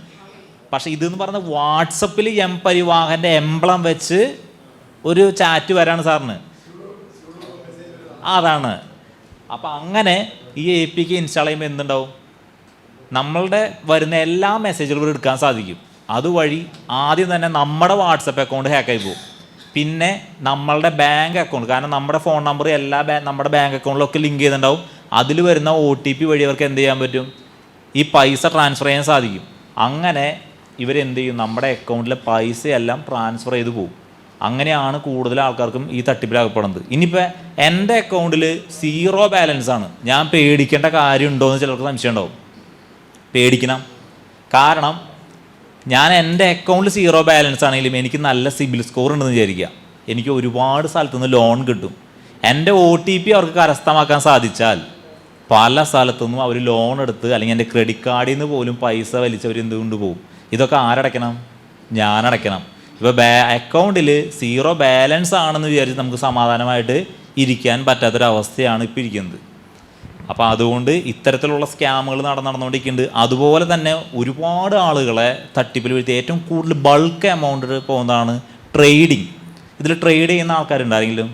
Speaker 2: പക്ഷെ ഇതെന്ന് പറഞ്ഞ വാട്സപ്പിൽ M-Parivahanൻ്റെ എംബ്ലം വെച്ച് ഒരു ചാറ്റ് വരാണ് സാറിന്. അതാണ്. അപ്പം അങ്ങനെ ഈ APK ഇൻസ്റ്റാൾ ചെയ്യുമ്പോൾ എന്തുണ്ടാവും, നമ്മളുടെ വരുന്ന എല്ലാ മെസ്സേജുകളും എടുക്കാൻ സാധിക്കും. അതുവഴി ആദ്യം തന്നെ നമ്മുടെ വാട്സപ്പ് അക്കൗണ്ട് ഹാക്കായി പോകും. പിന്നെ നമ്മളുടെ ബാങ്ക് അക്കൗണ്ട്, കാരണം നമ്മുടെ ഫോൺ നമ്പർ നമ്മുടെ ബാങ്ക് അക്കൗണ്ടിലൊക്കെ ലിങ്ക് ചെയ്തിട്ടുണ്ടാവും. അതിൽ വരുന്ന OTP വഴി അവർക്ക് എന്ത് ചെയ്യാൻ പറ്റും, ഈ പൈസ ട്രാൻസ്ഫർ ചെയ്യാൻ സാധിക്കും. അങ്ങനെ ഇവരെന്ത് ചെയ്യും, നമ്മുടെ അക്കൗണ്ടിലെ പൈസയെല്ലാം ട്രാൻസ്ഫർ ചെയ്ത് പോകും. അങ്ങനെയാണ് കൂടുതൽ ആൾക്കാർക്കും ഈ തട്ടിപ്പിലാകപ്പെടുന്നത്. ഇനിയിപ്പോൾ എൻ്റെ അക്കൗണ്ടിൽ 0 ബാലൻസ് ആണ്, ഞാൻ പേടിക്കേണ്ട കാര്യമുണ്ടോ എന്ന് ചിലർക്ക് സംശയം ഉണ്ടാവും. പേടിക്കണം. കാരണം ഞാൻ എൻ്റെ അക്കൗണ്ടിൽ 0 ബാലൻസ് ആണെങ്കിലും എനിക്ക് നല്ല സിബിൽ സ്കോർ ഉണ്ടെന്ന് വിചാരിക്കുക, എനിക്ക് ഒരുപാട് സ്ഥലത്തുനിന്ന് ലോൺ കിട്ടും. എൻ്റെ OTP അവർക്ക് കരസ്ഥമാക്കാൻ സാധിച്ചാൽ പല സ്ഥലത്തുനിന്നും അവർ ലോൺ എടുത്ത് അല്ലെങ്കിൽ എൻ്റെ ക്രെഡിറ്റ് കാർഡിൽ നിന്ന് പോലും പൈസ വലിച്ചവർ എന്തുകൊണ്ട് പോകും. ഇതൊക്കെ ആരടയ്ക്കണം? ഞാനടയ്ക്കണം. ഇപ്പോൾ അക്കൗണ്ടിൽ 0 ബാലൻസ് ആണെന്ന് വിചാരിച്ച് നമുക്ക് സമാധാനമായിട്ട് ഇരിക്കാൻ പറ്റാത്തൊരവസ്ഥയാണ് ഇപ്പോൾ ഇരിക്കുന്നത്. അപ്പോൾ അതുകൊണ്ട് ഇത്തരത്തിലുള്ള സ്കാമുകൾ നടന്നുകൊണ്ടിരിക്കുന്നുണ്ട്. അതുപോലെ തന്നെ ഒരുപാട് ആളുകളെ തട്ടിപ്പിൽ വീഴ്ത്തി ഏറ്റവും കൂടുതൽ ബൾക്ക് എമൗണ്ട് പോകുന്നതാണ് ട്രേഡിങ്. ഇതിൽ ട്രേഡ് ചെയ്യുന്ന ആൾക്കാരുണ്ട്? ആരെങ്കിലും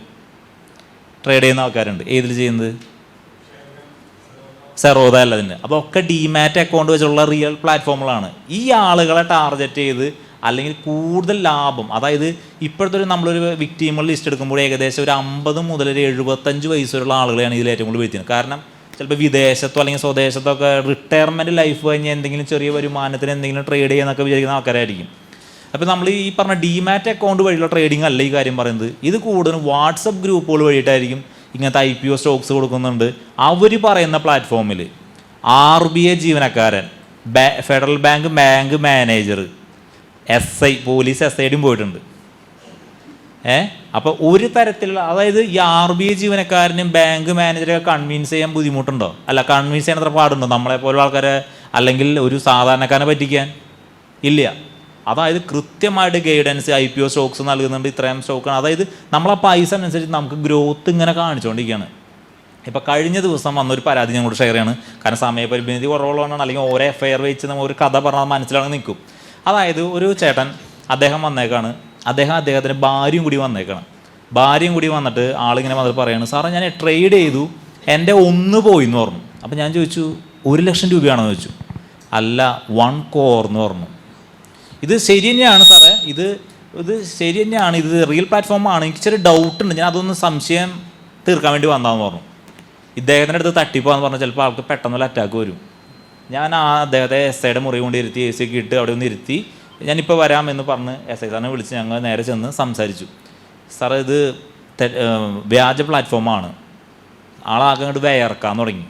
Speaker 2: ട്രേഡ് ചെയ്യുന്ന ആൾക്കാരുണ്ട്? ഏതിൽ ചെയ്യുന്നത്? സെറോദ അല്ലതിൻ്റെ. അപ്പോൾ ഒക്കെ ഡിമാറ്റ് അക്കൗണ്ട് വെച്ചുള്ള റിയൽ പ്ലാറ്റ്ഫോമുകളാണ്. ഈ ആളുകളെ ടാർഗറ്റ് ചെയ്ത് അല്ലെങ്കിൽ കൂടുതൽ ലാഭം, അതായത് ഇപ്പോഴത്തെ നമ്മളൊരു വിക്ടീമുകൾ ലിസ്റ്റ് എടുക്കുമ്പോൾ ഏകദേശം ഒരു 50 മുതൽ 75 വയസ്സുള്ള ആളുകളെയാണ് ഇതിൽ ഏറ്റവും കൂടുതൽ വീഴ്ത്തുന്നത്. കാരണം ചിലപ്പോൾ വിദേശത്തോ അല്ലെങ്കിൽ സ്വദേശത്തോ ഒക്കെ റിട്ടയർമെൻറ്റ് ലൈഫ് കഴിഞ്ഞ് എന്തെങ്കിലും ചെറിയ വരുമാനത്തിന് എന്തെങ്കിലും ട്രേഡ് ചെയ്യാന്നൊക്കെ വിചാരിക്കുന്ന ആൾക്കാരായിരിക്കും. അപ്പോൾ നമ്മൾ ഈ പറഞ്ഞ ഡിമാറ്റ് അക്കൗണ്ട് വഴിയുള്ള ട്രേഡിംഗ് അല്ല ഈ കാര്യം പറയുന്നത്. ഇത് കൂടുതലും വാട്സപ്പ് ഗ്രൂപ്പുകൾ വഴിയിട്ടായിരിക്കും ഇങ്ങനത്തെ IPO സ്റ്റോക്സ് കൊടുക്കുന്നുണ്ട്. അവർ പറയുന്ന പ്ലാറ്റ്ഫോമിൽ RBI ജീവനക്കാരൻ, Federal Bank manager, SI, police SIയുടെയും പോയിട്ടുണ്ട്. അപ്പോൾ ഒരു തരത്തിലുള്ള, അതായത് ഈ RBI ജീവനക്കാരനും ബാങ്ക് മാനേജറെ കൺവിൻസ് ചെയ്യാൻ ബുദ്ധിമുട്ടുണ്ടോ? അല്ല, കൺവിൻസ് ചെയ്യാൻ അത്ര പാടുണ്ടോ നമ്മളെപ്പോലുള്ള ആൾക്കാരെ അല്ലെങ്കിൽ ഒരു സാധാരണക്കാരനെ പറ്റിക്കാൻ? ഇല്ല. അതായത് കൃത്യമായിട്ട് ഗൈഡൻസ് IPO സ്റ്റോക്സ് നൽകുന്നുണ്ട്. ഇത്രയും സ്റ്റോക്കാണ്, അതായത് നമ്മളെ പൈസ അനുസരിച്ച് നമുക്ക് ഗ്രോത്ത് ഇങ്ങനെ കാണിച്ചുകൊണ്ടിരിക്കുകയാണ്. ഇപ്പോൾ കഴിഞ്ഞ ദിവസം വന്നൊരു പരാതി ഞങ്ങളോട് ഷെയർ ചെയ്യാണ്. കാരണം സമയപരിമിതി കുറവുള്ളതുകൊണ്ടാണ്, അല്ലെങ്കിൽ ഓരോ FIR വെച്ച് നമ്മൾ ഒരു കഥ പറഞ്ഞാൽ മനസ്സിലാക്കി നിൽക്കും. അതായത് ഒരു ചേട്ടൻ, അദ്ദേഹം വന്നേക്കാണ്, അദ്ദേഹത്തിൻ്റെ ഭാര്യയും കൂടി വന്നേക്കണം. ഭാര്യയും കൂടി വന്നിട്ട് ആളിങ്ങനെ വന്നിട്ട് പറയാണ്, സാറേ ഞാൻ ട്രേഡ് ചെയ്തു, എൻ്റെ 1 പോയി എന്ന് പറഞ്ഞു. അപ്പോൾ ഞാൻ ചോദിച്ചു 1 ലക്ഷം രൂപയാണെന്ന് ചോദിച്ചു. അല്ല, 1 crore എന്ന് പറഞ്ഞു. ഇത് ശരി തന്നെയാണ് സാറേ, ഇത് ശരി തന്നെയാണ്, ഇത് റിയൽ പ്ലാറ്റ്ഫോമാണ്, എനിക്ക് ചെറിയ ഡൗട്ടുണ്ട്, ഞാൻ അതൊന്ന് സംശയം തീർക്കാൻ വേണ്ടി വന്നതെന്ന് പറഞ്ഞു. ഇദ്ദേഹത്തിൻ്റെ അടുത്ത് തട്ടിപ്പോന്ന് പറഞ്ഞാൽ ചിലപ്പോൾ ആൾക്ക് പെട്ടെന്നുള്ള അറ്റാക്ക് വരും. ഞാൻ അദ്ദേഹത്തെ SIയുടെ മുറി കൊണ്ട് ഇരുത്തി, AC ഒക്കെ ഇട്ട് അവിടെ ഒന്ന് ഇരുത്തി, ഞാനിപ്പോൾ വരാമെന്ന് പറഞ്ഞ് SI സാറിനെ വിളിച്ച് ഞങ്ങൾ നേരെ ചെന്ന് സംസാരിച്ചു. സാറേ ഇത് വ്യാജ പ്ലാറ്റ്ഫോമാണ്. ആളാകെ അങ്ങോട്ട് വിയർക്കാൻ തുടങ്ങി.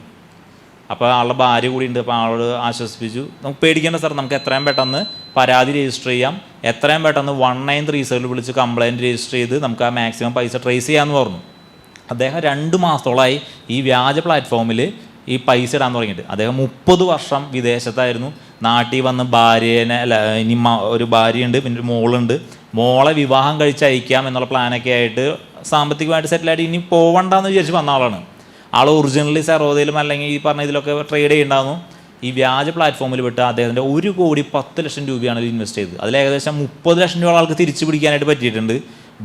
Speaker 2: അപ്പോൾ ആളുടെ ഭാര്യ കൂടി ഉണ്ട്. അപ്പോൾ ആളോട് ആശ്വസിപ്പിച്ചു, നമുക്ക് പേടിക്കേണ്ട സാർ, നമുക്ക് എത്രയും പെട്ടെന്ന് പരാതി രജിസ്റ്റർ ചെയ്യാം, എത്രയും പെട്ടെന്ന് 1930 വിളിച്ച് കംപ്ലയിൻറ്റ് രജിസ്റ്റർ ചെയ്ത് നമുക്ക് ആ മാക്സിമം പൈസ ട്രേസ് ചെയ്യാമെന്ന് പറഞ്ഞു. അദ്ദേഹം 2 മാസത്തോളമായി ഈ വ്യാജ പ്ലാറ്റ്ഫോമിൽ ഈ പൈസ ഇടാൻ തുടങ്ങിയിട്ട്. അദ്ദേഹം 30 വർഷം വിദേശത്തായിരുന്നു. നാട്ടിൽ വന്ന് ഭാര്യേനെ, അല്ല ഇനി ഒരു ഭാര്യയുണ്ട്, പിന്നെ ഒരു മോളുണ്ട്. മോളെ വിവാഹം കഴിച്ച് അയക്കാം എന്നുള്ള പ്ലാനൊക്കെ ആയിട്ട് സാമ്പത്തികമായിട്ട് സെറ്റിലായിട്ട് ഇനി പോവണ്ടെന്ന് വിചാരിച്ച് വന്ന ആളാണ്. ആൾ ഒറിജിനലി സെറോദയിലും അല്ലെങ്കിൽ ഈ പറഞ്ഞ ഇതിലൊക്കെ ട്രേഡ് ചെയ്യണ്ടായിരുന്നു. ഈ വ്യാജ പ്ലാറ്റ്ഫോമിൽ വിട്ട് അദ്ദേഹത്തിൻ്റെ 1,10,00,000 രൂപയാണ് ഇൻവെസ്റ്റ് ചെയ്തത്. അതിൽ ഏകദേശം 30 ലക്ഷം രൂപ ആൾക്ക് തിരിച്ചു പിടിക്കാനായിട്ട് പറ്റിയിട്ടുണ്ട്.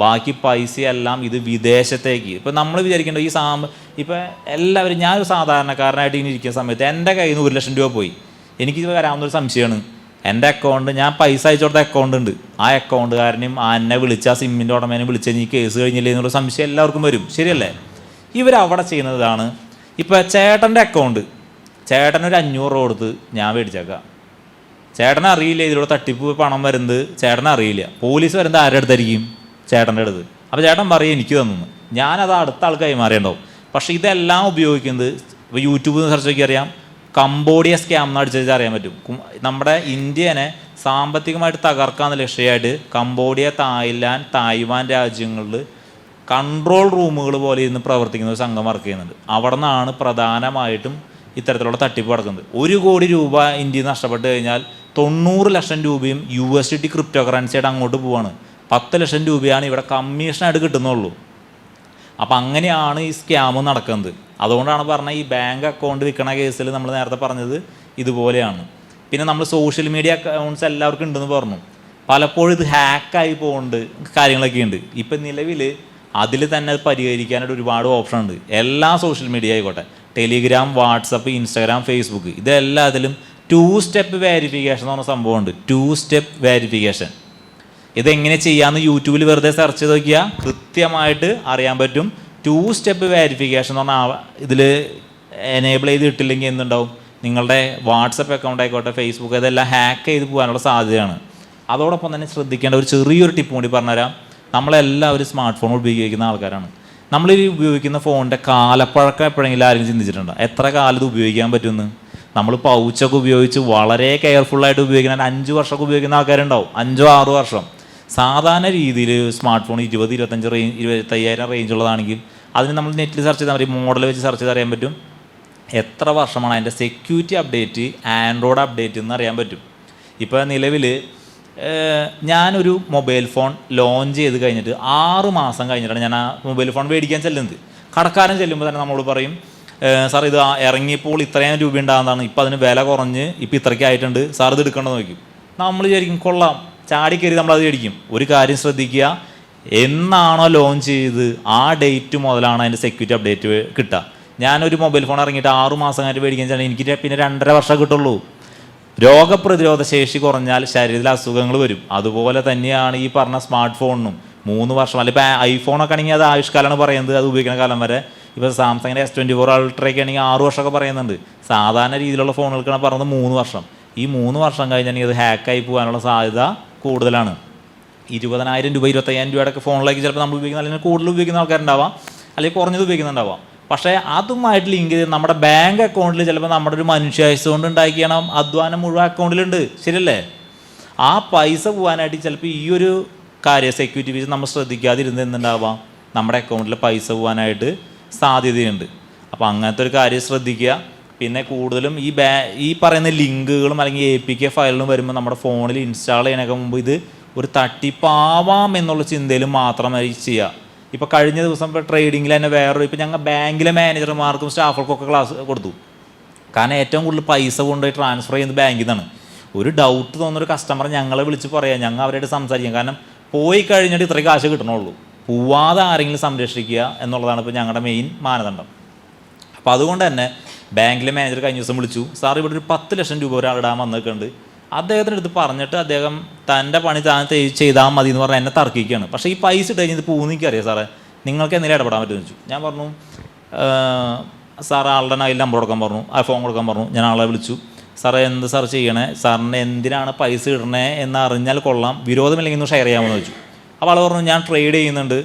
Speaker 2: ബാക്കി പൈസയെല്ലാം ഇത് വിദേശത്തേക്ക്. ഇപ്പം നമ്മൾ വിചാരിക്കേണ്ടത് ഇപ്പം എല്ലാവരും, ഞാനൊരു സാധാരണക്കാരനായിട്ട് ഇനി ഇരിക്കുന്ന സമയത്ത് എൻ്റെ കയ്യിൽ നിന്ന് 1 ലക്ഷം രൂപ പോയി. എനിക്ക് വരാവുന്നൊരു സംശയമാണ്. എൻ്റെ അക്കൗണ്ട്, ഞാൻ പൈസ അയച്ചു കൊടുത്ത അക്കൗണ്ട് ഉണ്ട്, ആ അക്കൗണ്ടുകാരനും എന്നെ വിളിച്ച സിമ്മിൻ്റെ ഉടമേനെ വിളിച്ച് എനിക്ക് കേസ് കഴിഞ്ഞില്ലേ എന്നുള്ള സംശയം എല്ലാവർക്കും വരും, ശരിയല്ലേ? ഇവരവിടെ ചെയ്യുന്നതാണ്, ഇപ്പോൾ ചേട്ടൻ്റെ അക്കൗണ്ട്, ചേട്ടനൊരു 500 രൂപ കൊടുത്ത് ഞാൻ മേടിച്ചേക്കാം, ചേട്ടനെ അറിയില്ല ഇതിലൂടെ തട്ടിപ്പ് പണം വരുന്നത്, ചേട്ടനെ അറിയില്ല. പോലീസ് വരുന്നത് ആരുടെ അടുത്തായിരിക്കും? ചേട്ടൻ്റെ അടുത്ത്. അപ്പോൾ ചേട്ടൻ പറയും എനിക്ക് തന്നു, ഞാനത് അടുത്ത ആൾക്ക് കൈമാറിയുണ്ടാവും. പക്ഷേ ഇതെല്ലാം ഉപയോഗിക്കുന്നത്, ഇപ്പോൾ യൂട്യൂബിൽ നിന്ന് സെർച്ച് നോക്കി അറിയാം, കംബോഡിയ സ്കാം എന്ന് അടിച്ചു അറിയാൻ പറ്റും. നമ്മുടെ ഇന്ത്യനെ സാമ്പത്തികമായിട്ട് തകർക്കാമെന്ന ലക്ഷ്യമായിട്ട് കംബോഡിയ, തായ്ലാൻഡ്, തായ്വാൻ രാജ്യങ്ങളിൽ കൺട്രോൾ റൂമുകൾ പോലെ ഇരുന്ന് പ്രവർത്തിക്കുന്ന ഒരു സംഘം വർക്ക് ചെയ്യുന്നുണ്ട്. അവിടെ നിന്നാണ് പ്രധാനമായിട്ടും ഇത്തരത്തിലുള്ള തട്ടിപ്പ് നടക്കുന്നത്. 1 കോടി രൂപ ഇന്ത്യയിൽ നഷ്ടപ്പെട്ട് കഴിഞ്ഞാൽ 90 ലക്ഷം രൂപയും USDT ക്രിപ്റ്റോ കറൻസിയായിട്ട് അങ്ങോട്ട് പോവാണ്. 10 ലക്ഷം രൂപയാണ് ഇവിടെ കമ്മീഷനായിട്ട് കിട്ടുന്നുള്ളൂ. അപ്പം അങ്ങനെയാണ് ഈ സ്കാം നടക്കുന്നത്. അതുകൊണ്ടാണ് പറഞ്ഞത് ഈ ബാങ്ക് അക്കൗണ്ട് വിൽക്കണ കേസിൽ നമ്മൾ നേരത്തെ പറഞ്ഞത് ഇതുപോലെയാണ്. പിന്നെ നമ്മൾ സോഷ്യൽ മീഡിയ അക്കൗണ്ട്സ് എല്ലാവർക്കും ഉണ്ടെന്ന് പറഞ്ഞു. പലപ്പോഴും ഇത് ഹാക്കായി പോകുന്നുണ്ട്, കാര്യങ്ങളൊക്കെ ഉണ്ട്. ഇപ്പം നിലവിൽ അതിൽ തന്നെ പരിഹരിക്കാനായിട്ട് ഒരുപാട് ഓപ്ഷൻ ഉണ്ട്. എല്ലാ സോഷ്യൽ മീഡിയ ആയിക്കോട്ടെ, ടെലിഗ്രാം, വാട്സപ്പ്, ഇൻസ്റ്റാഗ്രാം, ഫേസ്ബുക്ക്, ഇതെല്ലാത്തിലും 2 സ്റ്റെപ്പ് വെരിഫിക്കേഷൻ എന്ന് പറഞ്ഞ സംഭവമുണ്ട്. 2 സ്റ്റെപ്പ് വെരിഫിക്കേഷൻ. ഇതെങ്ങനെ ചെയ്യാമെന്ന് യൂട്യൂബിൽ വെറുതെ സെർച്ച് ചെയ്ത് നോക്കിയാൽ കൃത്യമായിട്ട് അറിയാൻ പറ്റും. 2 സ്റ്റെപ്പ് വെരിഫിക്കേഷൻ എന്ന് പറഞ്ഞാൽ ഇതിൽ എനേബിൾ ചെയ്ത് ഇട്ടില്ലെങ്കിൽ എന്തുണ്ടാവും, നിങ്ങളുടെ വാട്സപ്പ് അക്കൗണ്ട് ആയിക്കോട്ടെ, ഫേസ്ബുക്ക്, ഇതെല്ലാം ഹാക്ക് ചെയ്ത് പോകാനുള്ള സാധ്യതയാണ്. അതോടൊപ്പം തന്നെ ശ്രദ്ധിക്കേണ്ട ഒരു ചെറിയൊരു ടിപ്പ് കൂടി പറഞ്ഞുതരാം. നമ്മളെല്ലാവരും സ്മാർട്ട് ഫോൺ ഉപയോഗിക്കുന്ന ആൾക്കാരാണ്. നമ്മൾ ഈ ഉപയോഗിക്കുന്ന ഫോണിൻ്റെ കാലപ്പഴക്കം എപ്പോഴെങ്കിലും ആരും ചിന്തിച്ചിട്ടുണ്ടോ? എത്ര കാലം ഇത് ഉപയോഗിക്കാൻ പറ്റുമെന്ന്? നമ്മൾ പൗച്ചൊക്കെ ഉപയോഗിച്ച് വളരെ കെയർഫുള്ളായിട്ട് ഉപയോഗിക്കുന്ന 5 വർഷമൊക്കെ ഉപയോഗിക്കുന്ന ആൾക്കാരുണ്ടാവും, 5-6 വർഷം. സാധാരണ രീതിയിൽ സ്മാർട്ട് ഫോൺ 20-25 റേഞ്ച് 25,000 റേഞ്ചുള്ളതാണെങ്കിൽ അതിന് നമ്മൾ നെറ്റിൽ സെർച്ച് ചെയ്താൽ മതി, മോഡൽ വെച്ച് സെർച്ച് ചെയ്ത് അറിയാൻ പറ്റും എത്ര വർഷമാണ് അതിൻ്റെ സെക്യൂരിറ്റി അപ്ഡേറ്റ്, ആൻഡ്രോയിഡ് അപ്ഡേറ്റ് എന്ന് അറിയാൻ പറ്റും. ഇപ്പോൾ നിലവിൽ ഞാനൊരു മൊബൈൽ ഫോൺ ലോഞ്ച് ചെയ്ത് കഴിഞ്ഞിട്ട് 6 മാസം കഴിഞ്ഞിട്ടാണ് ഞാൻ ആ മൊബൈൽ ഫോൺ മേടിക്കാൻ ചെല്ലുന്നത്. കടക്കാരൻ ചെല്ലുമ്പോൾ തന്നെ നമ്മളോട് പറയും, സാർ ഇത് ഇറങ്ങിയപ്പോൾ ഇത്രയും രൂപ ഉണ്ടാകുന്നതാണ്, ഇപ്പോൾ അതിന് വില കുറഞ്ഞ് ഇപ്പോൾ ഇത്രയ്ക്ക് ആയിട്ടുണ്ട്, സാർ ഇത് എടുക്കണമെന്ന് നോക്കും. നമ്മൾ വിചാരിക്കും കൊള്ളാം, ചാടിക്കയറി നമ്മളത് മേടിക്കും. ഒരു കാര്യം ശ്രദ്ധിക്കുക, എന്നാണോ ലോഞ്ച് ചെയ്ത് ആ ഡേറ്റ് മുതലാണ് അതിൻ്റെ സെക്യൂരിറ്റി അപ്ഡേറ്റ് കിട്ടുക. ഞാനൊരു മൊബൈൽ ഫോൺ ഇറങ്ങിയിട്ട് 6 മാസം കഴിഞ്ഞിട്ട് മേടിക്കാൻ വെച്ചാൽ എനിക്ക് പിന്നെ 2.5 വർഷം കിട്ടുള്ളൂ. രോഗപ്രതിരോധ ശേഷി കുറഞ്ഞാൽ ശരീരത്തിൽ അസുഖങ്ങൾ വരും. അതുപോലെ തന്നെയാണ് ഈ പറഞ്ഞ സ്മാർട്ട് ഫോണിനും 3 വർഷം, അല്ലെങ്കിൽ ഇപ്പോൾ ഐഫോണൊക്കെ ആണെങ്കിൽ അത് ആയുഷ്കാലമാണ് പറയുന്നത്, അത് ഉപയോഗിക്കുന്ന കാലം വരെ. ഇപ്പോൾ സാംസങ്ങിൻ്റെ S24 അൾട്രയൊക്കെ ആണെങ്കിൽ 6 വർഷമൊക്കെ പറയുന്നുണ്ട്. സാധാരണ രീതിയിലുള്ള ഫോണുകൾക്കാണ് പറയുന്നത് 3 വർഷം. ഈ 3 വർഷം കഴിഞ്ഞാൽ അത് ഹാക്കായി പോകാനുള്ള സാധ്യത കൂടുതലാണ്. 20,000 രൂപ 25,000 രൂപയുടെ ഫോണിലേക്ക് ചിലപ്പോൾ നമ്മൾ ഉപയോഗിക്കുന്ന, അല്ലെങ്കിൽ കൂടുതൽ ഉപയോഗിക്കുന്ന ആൾക്കാരുണ്ടാവാം, അല്ലെങ്കിൽ കുറഞ്ഞത് ഉപയോഗിക്കുന്നുണ്ടാവാം. പക്ഷേ അതുമായിട്ട് ലിങ്ക് ചെയ്ത് നമ്മുടെ ബാങ്ക് അക്കൗണ്ടിൽ ചിലപ്പോൾ നമ്മുടെ ഒരു മനുഷ്യായുസ് കൊണ്ട് ഉണ്ടാക്കിയാണ് അധ്വാനം മുഴുവൻ അക്കൗണ്ടിലുണ്ട്, ശരിയല്ലേ? ആ പൈസ പോകാനായിട്ട് ചിലപ്പോൾ ഈ ഒരു കാര്യം സെക്യൂരിറ്റി ഫീസ് നമ്മൾ ശ്രദ്ധിക്കാതിരുന്ന് എന്തുണ്ടാവാം, നമ്മുടെ അക്കൗണ്ടിൽ പൈസ പോകാനായിട്ട് സാധ്യതയുണ്ട്. അപ്പോൾ അങ്ങനത്തെ ഒരു കാര്യം ശ്രദ്ധിക്കുക. പിന്നെ കൂടുതലും ഈ പറയുന്ന ലിങ്കുകളും അല്ലെങ്കിൽ APK ഫയലുകളും വരുമ്പോൾ നമ്മുടെ ഫോണിൽ ഇൻസ്റ്റാൾ ചെയ്യണൊക്കെ മുമ്പ് ഇത് ഒരു തട്ടിപ്പാവാം എന്നുള്ള ചിന്തയിൽ മാത്രമായി ചെയ്യുക. ഇപ്പോൾ കഴിഞ്ഞ ദിവസം ഇപ്പോൾ ട്രേഡിങ്ങിൽ തന്നെ ഇപ്പോൾ ഞങ്ങൾ ബാങ്കിലെ മാനേജർമാർക്കും സ്റ്റാഫുകൾക്കൊക്കെ ക്ലാസ് കൊടുത്തു. കാരണം ഏറ്റവും കൂടുതൽ പൈസ കൊണ്ടുപോയി ട്രാൻസ്ഫർ ചെയ്യുന്നത് ബാങ്കിൽ നിന്നാണ്. ഒരു ഡൗട്ട് തോന്നുന്നൊരു കസ്റ്റമർ ഞങ്ങളെ വിളിച്ച് പറയാം, ഞങ്ങൾ അവരായിട്ട് സംസാരിക്കാം. കാരണം പോയി കഴിഞ്ഞിട്ട് ഇത്രയും കാശ് കിട്ടണുള്ളൂ, പോവാതെ ആരെങ്കിലും സംരക്ഷിക്കുക എന്നുള്ളതാണ് ഇപ്പോൾ ഞങ്ങളുടെ മെയിൻ മാനദണ്ഡം. അപ്പോൾ അതുകൊണ്ട് തന്നെ ബാങ്കിലെ മാനേജർ കഴിഞ്ഞ ദിവസം വിളിച്ചു, സാർ ഇവിടെ ഒരു 10 ലക്ഷം രൂപ ഒരാളിടാൻ വന്നിട്ടുണ്ട്, അദ്ദേഹത്തിൻ്റെ അടുത്ത് പറഞ്ഞിട്ട് അദ്ദേഹം തൻ്റെ പണി താൻ ചെയ്താൽ മതി എന്ന് പറഞ്ഞാൽ എന്നെ തർക്കിക്കുകയാണ്. പക്ഷേ ഈ പൈസ ഇട്ട് കഴിഞ്ഞത് പോകുന്ന എനിക്കറിയാം സാറേ, നിങ്ങൾക്ക് എന്തെങ്കിലും ഇടപെടാൻ പറ്റുമെന്ന് വെച്ചു. ഞാൻ പറഞ്ഞു സാർ ആളുടെ അതിൽ നമ്പർ കൊടുക്കാൻ പറഞ്ഞു, ആ ഫോൺ കൊടുക്കാൻ പറഞ്ഞു. ഞാൻ ആളെ വിളിച്ചു, സാറേ എന്ത് സാർ ചെയ്യണേ, സാറിന് എന്തിനാണ് പൈസ ഇടണേ എന്ന് അറിഞ്ഞാൽ കൊള്ളാം, വിരോധമില്ലെങ്കിൽ ഒന്ന് ഷെയർ ചെയ്യാമെന്ന് വെച്ചു. അപ്പോൾ ആൾ പറഞ്ഞു ഞാൻ ട്രേഡ് ചെയ്യുന്നുണ്ട്,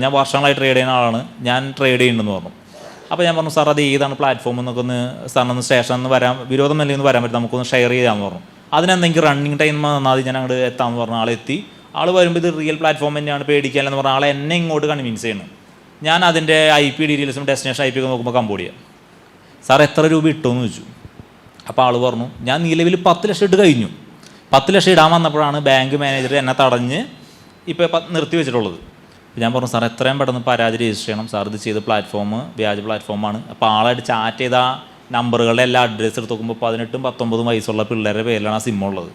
Speaker 2: ഞാൻ വർഷങ്ങളായി ട്രേഡ് ചെയ്യുന്ന ആളാണ്, ഞാൻ ട്രേഡ് ചെയ്യുന്നുണ്ടെന്ന് പറഞ്ഞു. അപ്പോൾ ഞാൻ പറഞ്ഞു സാർ അത് ഏതാണ് പ്ലാറ്റ്ഫോം എന്നൊക്കെ ഒന്ന് സാറിനൊന്ന് സ്റ്റേഷനിൽ നിന്ന് വരാൻ, വിരോധമില്ലെങ്കിൽ ഒന്ന് വരാൻ പറ്റും, നമുക്കൊന്ന് ഷെയർ ചെയ്യാമെന്ന് പറഞ്ഞു. അതിനെന്തെങ്കിലും റണ്ണിങ് ടൈം വന്നാൽ ഞാൻ അങ്ങോട്ട് എത്താമെന്ന് പറഞ്ഞു. ആളെത്തി. ആൾ വരുമ്പോൾ ഇത് റിയൽ പ്ലാറ്റ്ഫോം തന്നെയാണ്, പേടിക്കാനെന്ന് പറഞ്ഞാൽ ആളെ എന്നെ ഇങ്ങോട്ട് കൺവിൻസ് ചെയ്യണം. ഞാൻ അതിൻ്റെ IP ഡീറ്റെയിൽസും ഡെസ്റ്റിനേഷൻ IP ഒക്കെ നോക്കുമ്പോൾ കംബോഡിയ. സാർ എത്ര രൂപ ഇട്ടുമെന്ന് ചോദിച്ചു. അപ്പോൾ ആൾ പറഞ്ഞു ഞാൻ നിലവിൽ 10 ലക്ഷം ഇട്ട് കഴിഞ്ഞു. 10 ലക്ഷം ഇടാൻ വന്നപ്പോഴാണ് ബാങ്ക് മാനേജർ എന്നെ തടഞ്ഞ് ഇപ്പോൾ നിർത്തി വെച്ചിട്ടുള്ളത്. ഞാൻ പറഞ്ഞു സാർ എത്രയും പെട്ടെന്ന് പരാതി രജിസ്റ്റർ ചെയ്യണം, സാർ ഇത് ചെയ്ത പ്ലാറ്റ്ഫോം വ്യാജ പ്ലാറ്റ്ഫോമാണ്. അപ്പോൾ ആളായിട്ട് ചാറ്റ് ചെയ്ത നമ്പറുകളുടെ എല്ലാ അഡ്രസ്സ് എടുത്ത് നോക്കുമ്പോൾ 18-19 വയസ്സുള്ള പിള്ളേരുടെ പേരിലാണ് ആ സിം ഉള്ളത്.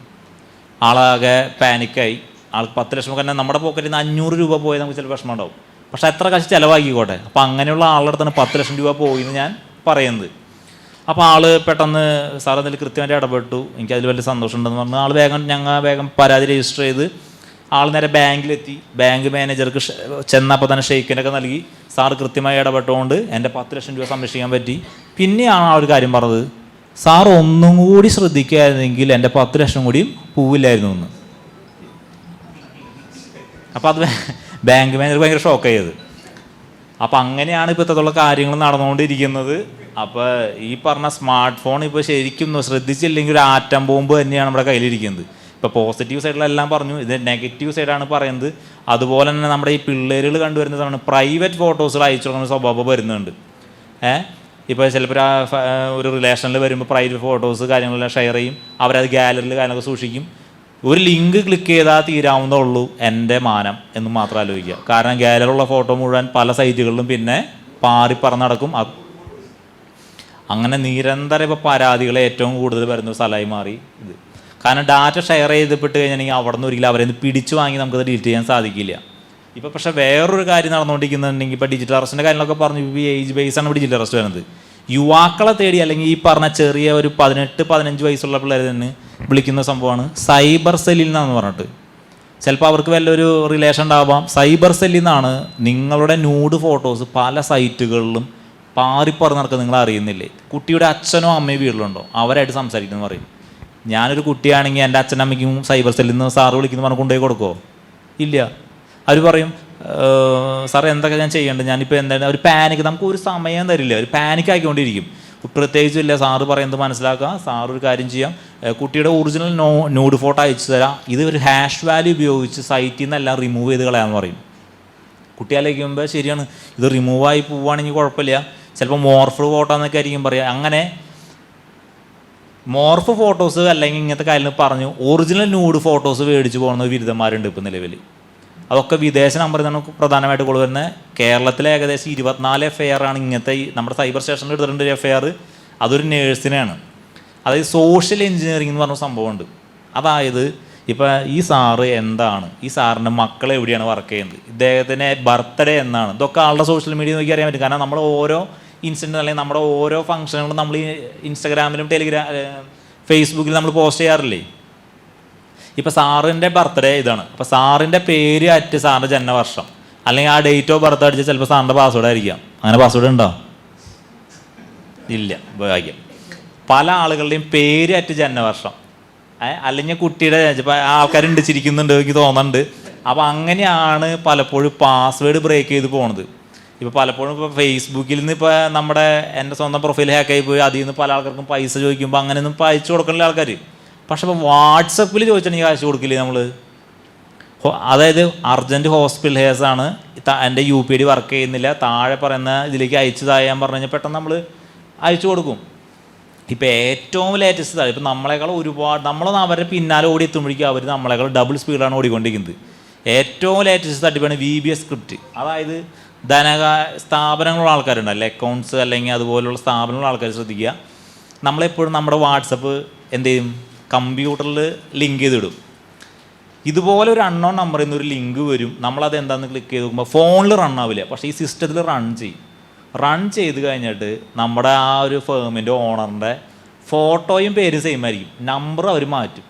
Speaker 2: ആളാകെ പാനിക്കായി. ആൾക്ക് 10 ലക്ഷം തന്നെ നമ്മുടെ പോക്കറ്റിൽ നിന്ന് 500 രൂപ പോയാൽ നമുക്ക് ചില വിഷമം ഉണ്ടാവും. പക്ഷേ എത്ര കാശ് ചിലവാക്കിക്കോട്ടെ. അപ്പോൾ അങ്ങനെയുള്ള ആളുടെ അടുത്താണ് 10 ലക്ഷം രൂപ പോയി എന്ന് ഞാൻ പറയുന്നത്. അപ്പോൾ ആൾ പെട്ടെന്ന് സാർ അതിൽ കൃത്യമായിട്ട് ഇടപെട്ടു, എനിക്കതിൽ വലിയ സന്തോഷമുണ്ടെന്ന് പറഞ്ഞു. ഞങ്ങൾ വേഗം പരാതി രജിസ്റ്റർ ചെയ്ത് ആൾ നേരെ ബാങ്കിലെത്തി. ബാങ്ക് മാനേജർക്ക് ചെന്നപ്പോൾ തന്നെ ഷെയ്ക്കിനൊക്കെ നൽകി. സാർ കൃത്യമായി ഇടപെട്ടുകൊണ്ട് എൻ്റെ 10 ലക്ഷം രൂപ സംരക്ഷിക്കാൻ പറ്റി. പിന്നെയാണ് ആ ഒരു കാര്യം പറഞ്ഞത്, സാർ ഒന്നും കൂടി ശ്രദ്ധിക്കുകയായിരുന്നെങ്കിൽ എൻ്റെ 10 ലക്ഷം കൂടിയും പോവില്ലായിരുന്നു എന്ന്. അപ്പോൾ അത് ബാങ്ക് മാനേജർ ഭയങ്കര ഷോക്കായത്. അപ്പോൾ അങ്ങനെയാണ് ഇപ്പോൾ ഇത്തരത്തിലുള്ള കാര്യങ്ങൾ നടന്നുകൊണ്ടിരിക്കുന്നത്. അപ്പോൾ ഈ പറഞ്ഞ സ്മാർട്ട് ഫോൺ ഇപ്പോൾ ശരിക്കും ശ്രദ്ധിച്ചില്ലെങ്കിൽ ഒരു ആറ്റം ബോംബ് തന്നെയാണ് നമ്മുടെ കയ്യിലിരിക്കുന്നത്. ഇപ്പോൾ പോസിറ്റീവ് സൈഡിലെല്ലാം പറഞ്ഞു, ഇത് നെഗറ്റീവ് സൈഡാണ് പറയുന്നത്. അതുപോലെ തന്നെ നമ്മുടെ ഈ പിള്ളേരുകൾ കണ്ടുവരുന്നതാണ് പ്രൈവറ്റ് ഫോട്ടോസുകൾ അയച്ചു കൊടുക്കുന്ന സ്വഭാവം വരുന്നുണ്ട്. ഇപ്പോൾ ചിലപ്പോൾ ഒരു റിലേഷനിൽ വരുമ്പോൾ പ്രൈവറ്റ് ഫോട്ടോസ് കാര്യങ്ങളെല്ലാം ഷെയർ ചെയ്യും, അവരത് ഗാലറിയിൽ കാര്യങ്ങളൊക്കെ സൂക്ഷിക്കും. ഒരു ലിങ്ക് ക്ലിക്ക് ചെയ്താൽ തീരാവുന്നതേ ഉള്ളൂ എൻ്റെ മാനം എന്ന് മാത്രം ആലോചിക്കുക. കാരണം ഗാലറിയുള്ള ഫോട്ടോ മുഴുവൻ പല സൈറ്റുകളിലും പിന്നെ പാറിപ്പറന്ന് നടക്കും. അങ്ങനെ നിരന്തരം ഇപ്പോൾ പരാതികൾ ഏറ്റവും കൂടുതൽ വരുന്ന ഒരു സ്ഥലമായി മാറി ഇത്. കാരണം ഡാറ്റ ഷെയർ ചെയ്തിട്ട് കഴിഞ്ഞിട്ടുണ്ടെങ്കിൽ അവിടെ നിന്ന് ഒരിക്കലും അവരെ പിടിച്ചു വാങ്ങി നമുക്കത് ഡിലീറ്റ് ചെയ്യാൻ സാധിക്കില്ല. ഇപ്പോൾ പക്ഷേ വേറൊരു കാര്യം നടന്നുകൊണ്ടിരിക്കുന്നുണ്ടെങ്കിൽ ഇപ്പോൾ ഡിജിറ്റൽ അറസ്റ്റിൻ്റെ കാര്യങ്ങളൊക്കെ പറഞ്ഞു, ഇപ്പോൾ ഏജ് ബേസാണ് ഇപ്പോൾ ഡിജിറ്റൽ അറസ്റ്റ് വരുന്നത്. യുവാക്കളെ തേടി അല്ലെങ്കിൽ ഈ പറഞ്ഞ ചെറിയ ഒരു 18-15 വയസ്സുള്ള പിള്ളേർ തന്നെ വിളിക്കുന്ന സംഭവമാണ് സൈബർ സെല്ലിൽ നിന്നാണെന്ന് പറഞ്ഞിട്ട്. ചിലപ്പോൾ അവർക്ക് വല്ലൊരു റിലേഷൻ ഉണ്ടാവാം. സൈബർ സെല്ലിൽ നിന്നാണ് നിങ്ങളുടെ ന്യൂഡ് ഫോട്ടോസ് പല സൈറ്റുകളിലും പാറിപ്പറന്ന് നടക്കുക, നിങ്ങൾ അറിയുന്നില്ലേ. കുട്ടിയുടെ അച്ഛനോ അമ്മയോ വീട്ടിലുണ്ടോ, അവരായിട്ട് സംസാരിക്കുന്നു പറയും. ഞാനൊരു കുട്ടിയാണെങ്കിൽ എൻ്റെ അച്ഛനമ്മയ്ക്കും സൈബർ സെല്ലിൽ നിന്ന് സാറ് വിളിക്കുന്നു പറഞ്ഞ് കൊണ്ടുപോയി കൊടുക്കുമോ? ഇല്ല. അവർ പറയും സാറേ എന്തൊക്കെ ഞാൻ ചെയ്യേണ്ടത്, ഞാനിപ്പോൾ എന്താണ് ഒരു പാനിക്ക്, നമുക്ക് ഒരു സമയം തരില്ല, ഒരു പാനിക് ആക്കിക്കൊണ്ടിരിക്കും. പ്രത്യേകിച്ച് ഇല്ല, സാറ് പറയുന്നത് മനസ്സിലാക്കുക. സാർ ഒരു കാര്യം ചെയ്യാം, കുട്ടിയുടെ ഒറിജിനൽ ന്യൂഡ് ഫോട്ടോ അയച്ചു തരാം, ഇത് ഒരു ഹാഷ് വാല്യൂ ഉപയോഗിച്ച് സൈറ്റിൽ നിന്നെല്ലാം റിമൂവ് ചെയ്ത് കളയാമെന്ന് പറയും. കുട്ടി ആലോചിക്കുമ്പോൾ ശരിയാണ്, ഇത് റിമൂവായി പോവുകയാണെങ്കിൽ കുഴപ്പമില്ല, ചിലപ്പോൾ മോർഫ് ഫോട്ടോ എന്നൊക്കെ ആയിരിക്കും പറയുക. അങ്ങനെ മോർഫ് ഫോട്ടോസ് അല്ലെങ്കിൽ ഇങ്ങനത്തെ കാര്യങ്ങൾ പറഞ്ഞു ഒറിജിനൽ ന്യൂഡ് ഫോട്ടോസ് മേടിച്ച് പോകുന്ന ബിരുദന്മാരുണ്ട് ഇപ്പോൾ നിലവിൽ. അതൊക്കെ വിദേശ നമ്പറിൽ നിന്നാണ് പ്രധാനമായിട്ട് കൊണ്ടുവരുന്നത്. കേരളത്തിലെ ഏകദേശം 24 FIR ആണ് ഇങ്ങനത്തെ നമ്മുടെ സൈബർ സ്റ്റേഷനിൽ എടുത്തിട്ടുണ്ട് FIR. അതൊരു നേഴ്സിനെയാണ്. അതായത് സോഷ്യൽ എഞ്ചിനീയറിംഗ് എന്ന് പറഞ്ഞ സംഭവമുണ്ട്. അതായത് ഇപ്പം ഈ സാറ് എന്താണ്, ഈ സാറിൻ്റെ മക്കൾ എവിടെയാണ് വർക്ക് ചെയ്യുന്നത്, ഇദ്ദേഹത്തിന് ബർത്ത്ഡേ എന്നാണ്, ഇതൊക്കെ ആളുടെ സോഷ്യൽ മീഡിയ നോക്കി അറിയാൻ പറ്റും. കാരണം നമ്മൾ ഓരോ ഇൻസിഡൻറ്റ് അല്ലെങ്കിൽ നമ്മുടെ ഓരോ ഫംഗ്ഷനുകളും നമ്മൾ ഈ ഇൻസ്റ്റാഗ്രാമിലും ഫേസ്ബുക്കിലും നമ്മൾ പോസ്റ്റ് ചെയ്യാറില്ലേ. ഇപ്പോൾ സാറിൻ്റെ ബർത്ത്ഡേ ഇതാണ്, അപ്പോൾ സാറിൻ്റെ പേര് അറ്റ് സാറിൻ്റെ ജന്മവർഷം അല്ലെങ്കിൽ ആ ഡേറ്റ് ഓഫ് ബർത്ത് അടിച്ച് ചിലപ്പോൾ സാറിൻ്റെ പാസ്വേഡ് ആയിരിക്കാം. അങ്ങനെ പാസ്വേഡ് ഉണ്ടോ? ഇല്ല, ഭാഗ്യം. പല ആളുകളുടെയും പേര് അറ്റ് ജന്മവർഷം അല്ലെങ്കിൽ കുട്ടിയുടെ ആൾക്കാരുണ്ട് ചിരിക്കുന്നുണ്ട് എനിക്ക് തോന്നുന്നുണ്ട്. അപ്പോൾ അങ്ങനെയാണ് പലപ്പോഴും പാസ്വേഡ് ബ്രേക്ക് ചെയ്ത് പോണത്. ഇപ്പോൾ പലപ്പോഴും ഇപ്പോൾ ഫേസ്ബുക്കിൽ നിന്ന് ഇപ്പോൾ എൻ്റെ സ്വന്തം പ്രൊഫൈൽ ഹാക്കായി പോയി അതിൽ നിന്ന് പല ആൾക്കാർക്കും പൈസ ചോദിക്കുമ്പോൾ അങ്ങനെയൊന്നും അയച്ചു കൊടുക്കണില്ല ആൾക്കാർ. പക്ഷെ ഇപ്പോൾ വാട്സപ്പിൽ ചോദിച്ചിട്ടുണ്ടെങ്കിൽ കാശ് കൊടുക്കില്ലേ നമ്മൾ. അതായത് അർജൻറ്റ് ഹോസ്പിറ്റൽ കേസാണ്, എൻ്റെ UPD വർക്ക് ചെയ്യുന്നില്ല, താഴെ പറയുന്ന ഇതിലേക്ക് അയച്ചു തായാൻ പറഞ്ഞു കഴിഞ്ഞാൽ പെട്ടെന്ന് നമ്മൾ അയച്ചു കൊടുക്കും. ഇപ്പോൾ ഏറ്റവും ലേറ്റസ്റ്റ് ഇതാണ്. ഇപ്പം നമ്മളെക്കാൾ ഒരുപാട് നമ്മളൊന്ന് അവരുടെ പിന്നാലെ ഓടി എത്തുമ്പോഴേക്കും അവർ നമ്മളെക്കാൾ ഡബിൾ സ്പീഡാണ് ഓടിക്കൊണ്ടിരിക്കുന്നത്. ഏറ്റവും ലേറ്റസ്റ്റ് തട്ടിപ്പാണ് VBS സ്ക്രിപ്റ്റ്. അതായത് സ്ഥാപനങ്ങളുള്ള ആൾക്കാരുണ്ടല്ലോ, അക്കൗണ്ട്സ് അല്ലെങ്കിൽ അതുപോലുള്ള സ്ഥാപനങ്ങളുള്ള ആൾക്കാർ ശ്രദ്ധിക്കുക. നമ്മളെപ്പോഴും നമ്മുടെ വാട്സപ്പ് എന്ത് ചെയ്യും, കമ്പ്യൂട്ടറിൽ ലിങ്ക് ചെയ്തിടും. ഇതുപോലെ ഒരു അൺനോൺ നമ്പറിൽ നിന്ന് ഒരു ലിങ്ക് വരും, നമ്മളത് എന്താണെന്ന് ക്ലിക്ക് ചെയ്ത് നോക്കുമ്പോൾ ഫോണിൽ റൺ ആവില്ല, പക്ഷേ ഈ സിസ്റ്റത്തിൽ റൺ ചെയ്യും. റൺ ചെയ്ത് കഴിഞ്ഞിട്ട് നമ്മുടെ ആ ഒരു ഫേമിൻ്റെ ഓണറിൻ്റെ ഫോട്ടോയും പേരും സെയിം ആയിരിക്കും, നമ്പർ അവർ മാറ്റും,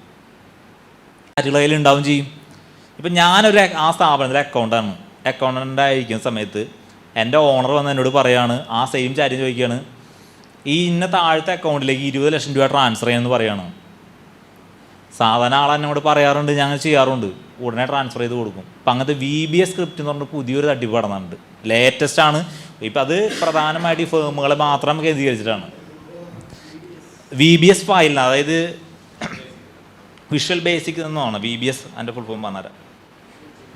Speaker 2: കയ്യിൽ ഉണ്ടാവും ചെയ്യും. ഇപ്പം ഞാനൊരു ആ സ്ഥാപനത്തിലെ അക്കൗണ്ടൻ്റ് ആയിരിക്കുന്ന സമയത്ത് എൻ്റെ ഓണർ വന്ന് എന്നോട് പറയാണ്, ആ സെയിം കാര്യം ചോദിക്കുകയാണ്, ഈ ഇന്ന താഴത്തെ അക്കൗണ്ടിലേക്ക് 20 ലക്ഷം രൂപ ട്രാൻസ്ഫർ ചെയ്യാമെന്ന് പറയാണ്. സാധാരണ ആളെന്നോട് പറയാറുണ്ട്, ഞങ്ങൾ ചെയ്യാറുണ്ട്, ഉടനെ ട്രാൻസ്ഫർ ചെയ്ത് കൊടുക്കും. അപ്പം അങ്ങനത്തെ VBS സ്ക്രിപ്റ്റ് എന്ന് പറഞ്ഞാൽ പുതിയൊരു തട്ടിപ്പ് നടന്നുണ്ട്, ലേറ്റസ്റ്റ് ആണ്. ഇപ്പം അത് പ്രധാനമായിട്ട് ഈ ഫേമുകളെ മാത്രം കേന്ദ്രീകരിച്ചിട്ടാണ്. VBS ഫയലിന്, അതായത് വിഷ്വൽ ബേസിക് എന്നാണ് VBS. എൻ്റെ ഫുൾ ഫോം പറഞ്ഞുതരാം.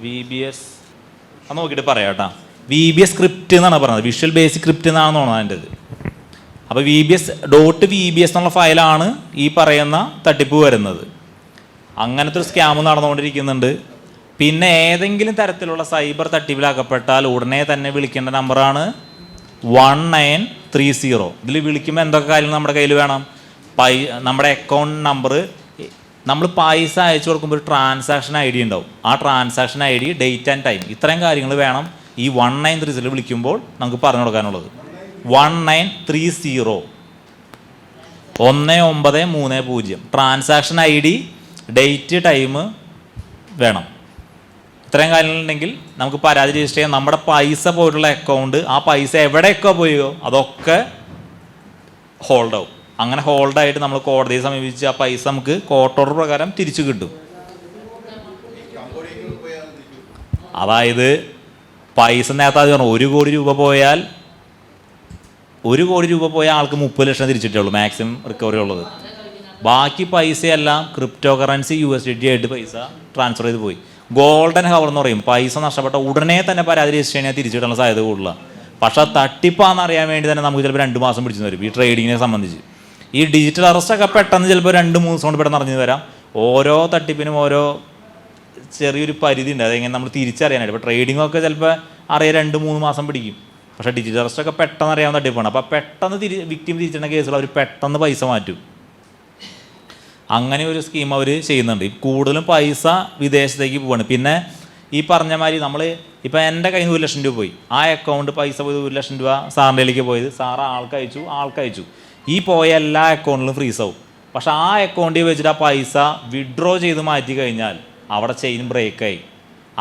Speaker 2: VBS അത് നോക്കിയിട്ട് പറയാം കേട്ടോ. VBS സ്ക്രിപ്റ്റ് എന്നാണ് പറഞ്ഞത്, വിഷ്വൽ ബേസിക് സ്ക്രിപ്റ്റ് എന്നാണെന്ന് തോന്നുന്നത് അതിൻ്റെ ഇത്. അപ്പോൾ VBS എന്നുള്ള ഫയലാണ് ഈ പറയുന്ന തട്ടിപ്പ് വരുന്നത്. അങ്ങനത്തെ ഒരു സ്കാം നടന്നുകൊണ്ടിരിക്കുന്നുണ്ട്. പിന്നെ ഏതെങ്കിലും തരത്തിലുള്ള സൈബർ തട്ടിപ്പിലാക്കപ്പെട്ടാൽ ഉടനെ തന്നെ വിളിക്കേണ്ട നമ്പറാണ് 1930. ഇതിൽ വിളിക്കുമ്പോൾ എന്തൊക്കെ കാര്യങ്ങൾ നമ്മുടെ കയ്യിൽ വേണം? നമ്മുടെ അക്കൗണ്ട് നമ്പർ, നമ്മൾ പൈസ അയച്ചു കൊടുക്കുമ്പോൾ ഒരു ട്രാൻസാക്ഷൻ ID ഉണ്ടാവും, ആ transaction ID, date and time, ഇത്രയും കാര്യങ്ങൾ വേണം ഈ 1930 വിളിക്കുമ്പോൾ നമുക്ക് പറഞ്ഞു കൊടുക്കാനുള്ളത്. 1930 1930 ട്രാൻസാക്ഷൻ ID, ഡേറ്റ്, ടൈം വേണം. ഇത്രയും കാര്യങ്ങളുണ്ടെങ്കിൽ നമുക്ക് പരാതി രജിസ്റ്റർ ചെയ്യാം. നമ്മുടെ പൈസ പോയിട്ടുള്ള അക്കൗണ്ട്, ആ പൈസ എവിടെയൊക്കെ പോയോ അതൊക്കെ ഹോൾഡ് ആവും. അങ്ങനെ ഹോൾഡായിട്ട് നമ്മൾ കോടതിയെ സമീപിച്ച് ആ പൈസ നമുക്ക് കോർട്ട് ഓർഡർ പ്രകാരം തിരിച്ചു കിട്ടും. അതായത് പൈസ നേരത്തെ അത് പറഞ്ഞു, 1 കോടി രൂപ പോയാൽ 1 കോടി രൂപ പോയാൽ ആൾക്ക് 30 ലക്ഷം തിരിച്ചിട്ടുള്ളൂ മാക്സിമം റിക്കവറി ഉള്ളത്. ബാക്കി പൈസയെല്ലാം ക്രിപ്റ്റോ കറൻസി USDT ആയിട്ട് പൈസ ട്രാൻസ്ഫർ ചെയ്ത് പോയി. ഗോൾഡൻ ഹവർ എന്ന് പറയും, പൈസ നഷ്ടപ്പെട്ട ഉടനെ തന്നെ പരാതി രജിസ്റ്റർ ചെയ്യാൻ തിരിച്ചിട്ടുള്ള സാധ്യത കൂടുതലാണ്. പക്ഷേ തട്ടിപ്പാണെന്ന് അറിയാൻ വേണ്ടി തന്നെ നമുക്ക് ചിലപ്പോൾ 2 മാസം പിടിച്ചു വരും ഈ ട്രേഡിങ്ങിനെ സംബന്ധിച്ച്. ഈ ഡിജിറ്റൽ അറസ്റ്റൊക്കെ പെട്ടെന്ന് ചിലപ്പോൾ 2-3 ദിവസം കൊണ്ട് പെട്ടെന്ന് അറിഞ്ഞു വരാം. ഓരോ തട്ടിപ്പിനും ഓരോ ചെറിയൊരു പരിധി ഉണ്ട്, അതെങ്ങനെ നമ്മൾ തിരിച്ചറിയാനായിട്ട്. ഇപ്പോൾ ട്രേഡിങ്ങൊക്കെ ചിലപ്പോൾ അറിയാൻ 2-3 മാസം പിടിക്കും. പക്ഷേ ഡിജിറ്റൽ അറസ്റ്റൊക്കെ പെട്ടെന്ന് അറിയാവുന്ന തട്ടിപ്പാണ്. അപ്പോൾ പെട്ടെന്ന് വിക്ടിം തിരിച്ചിടുന്ന കേസുകൾ അവർ പെട്ടെന്ന് പൈസ മാറ്റും. അങ്ങനെ ഒരു സ്കീം അവർ ചെയ്യുന്നുണ്ട്. കൂടുതലും പൈസ വിദേശത്തേക്ക് പോവാണ്. പിന്നെ ഈ പറഞ്ഞ മാതിരി നമ്മൾ ഇപ്പോൾ എൻ്റെ കയ്യിൽ നിന്ന് 1 ലക്ഷം രൂപ പോയി, ആ അക്കൗണ്ട് പൈസ പോയത് 1 ലക്ഷം രൂപ സാറിൻ്റെയിലേക്ക് പോയത്, സാറ് ആൾക്കയച്ചു. ഈ പോയ എല്ലാ അക്കൗണ്ടിലും ഫ്രീസ് ആവും. പക്ഷെ ആ അക്കൗണ്ടിൽ വെച്ചിട്ട് ആ പൈസ വിഡ്രോ ചെയ്ത് മാറ്റി കഴിഞ്ഞാൽ അവിടെ ചെയിൻ ബ്രേക്കായി.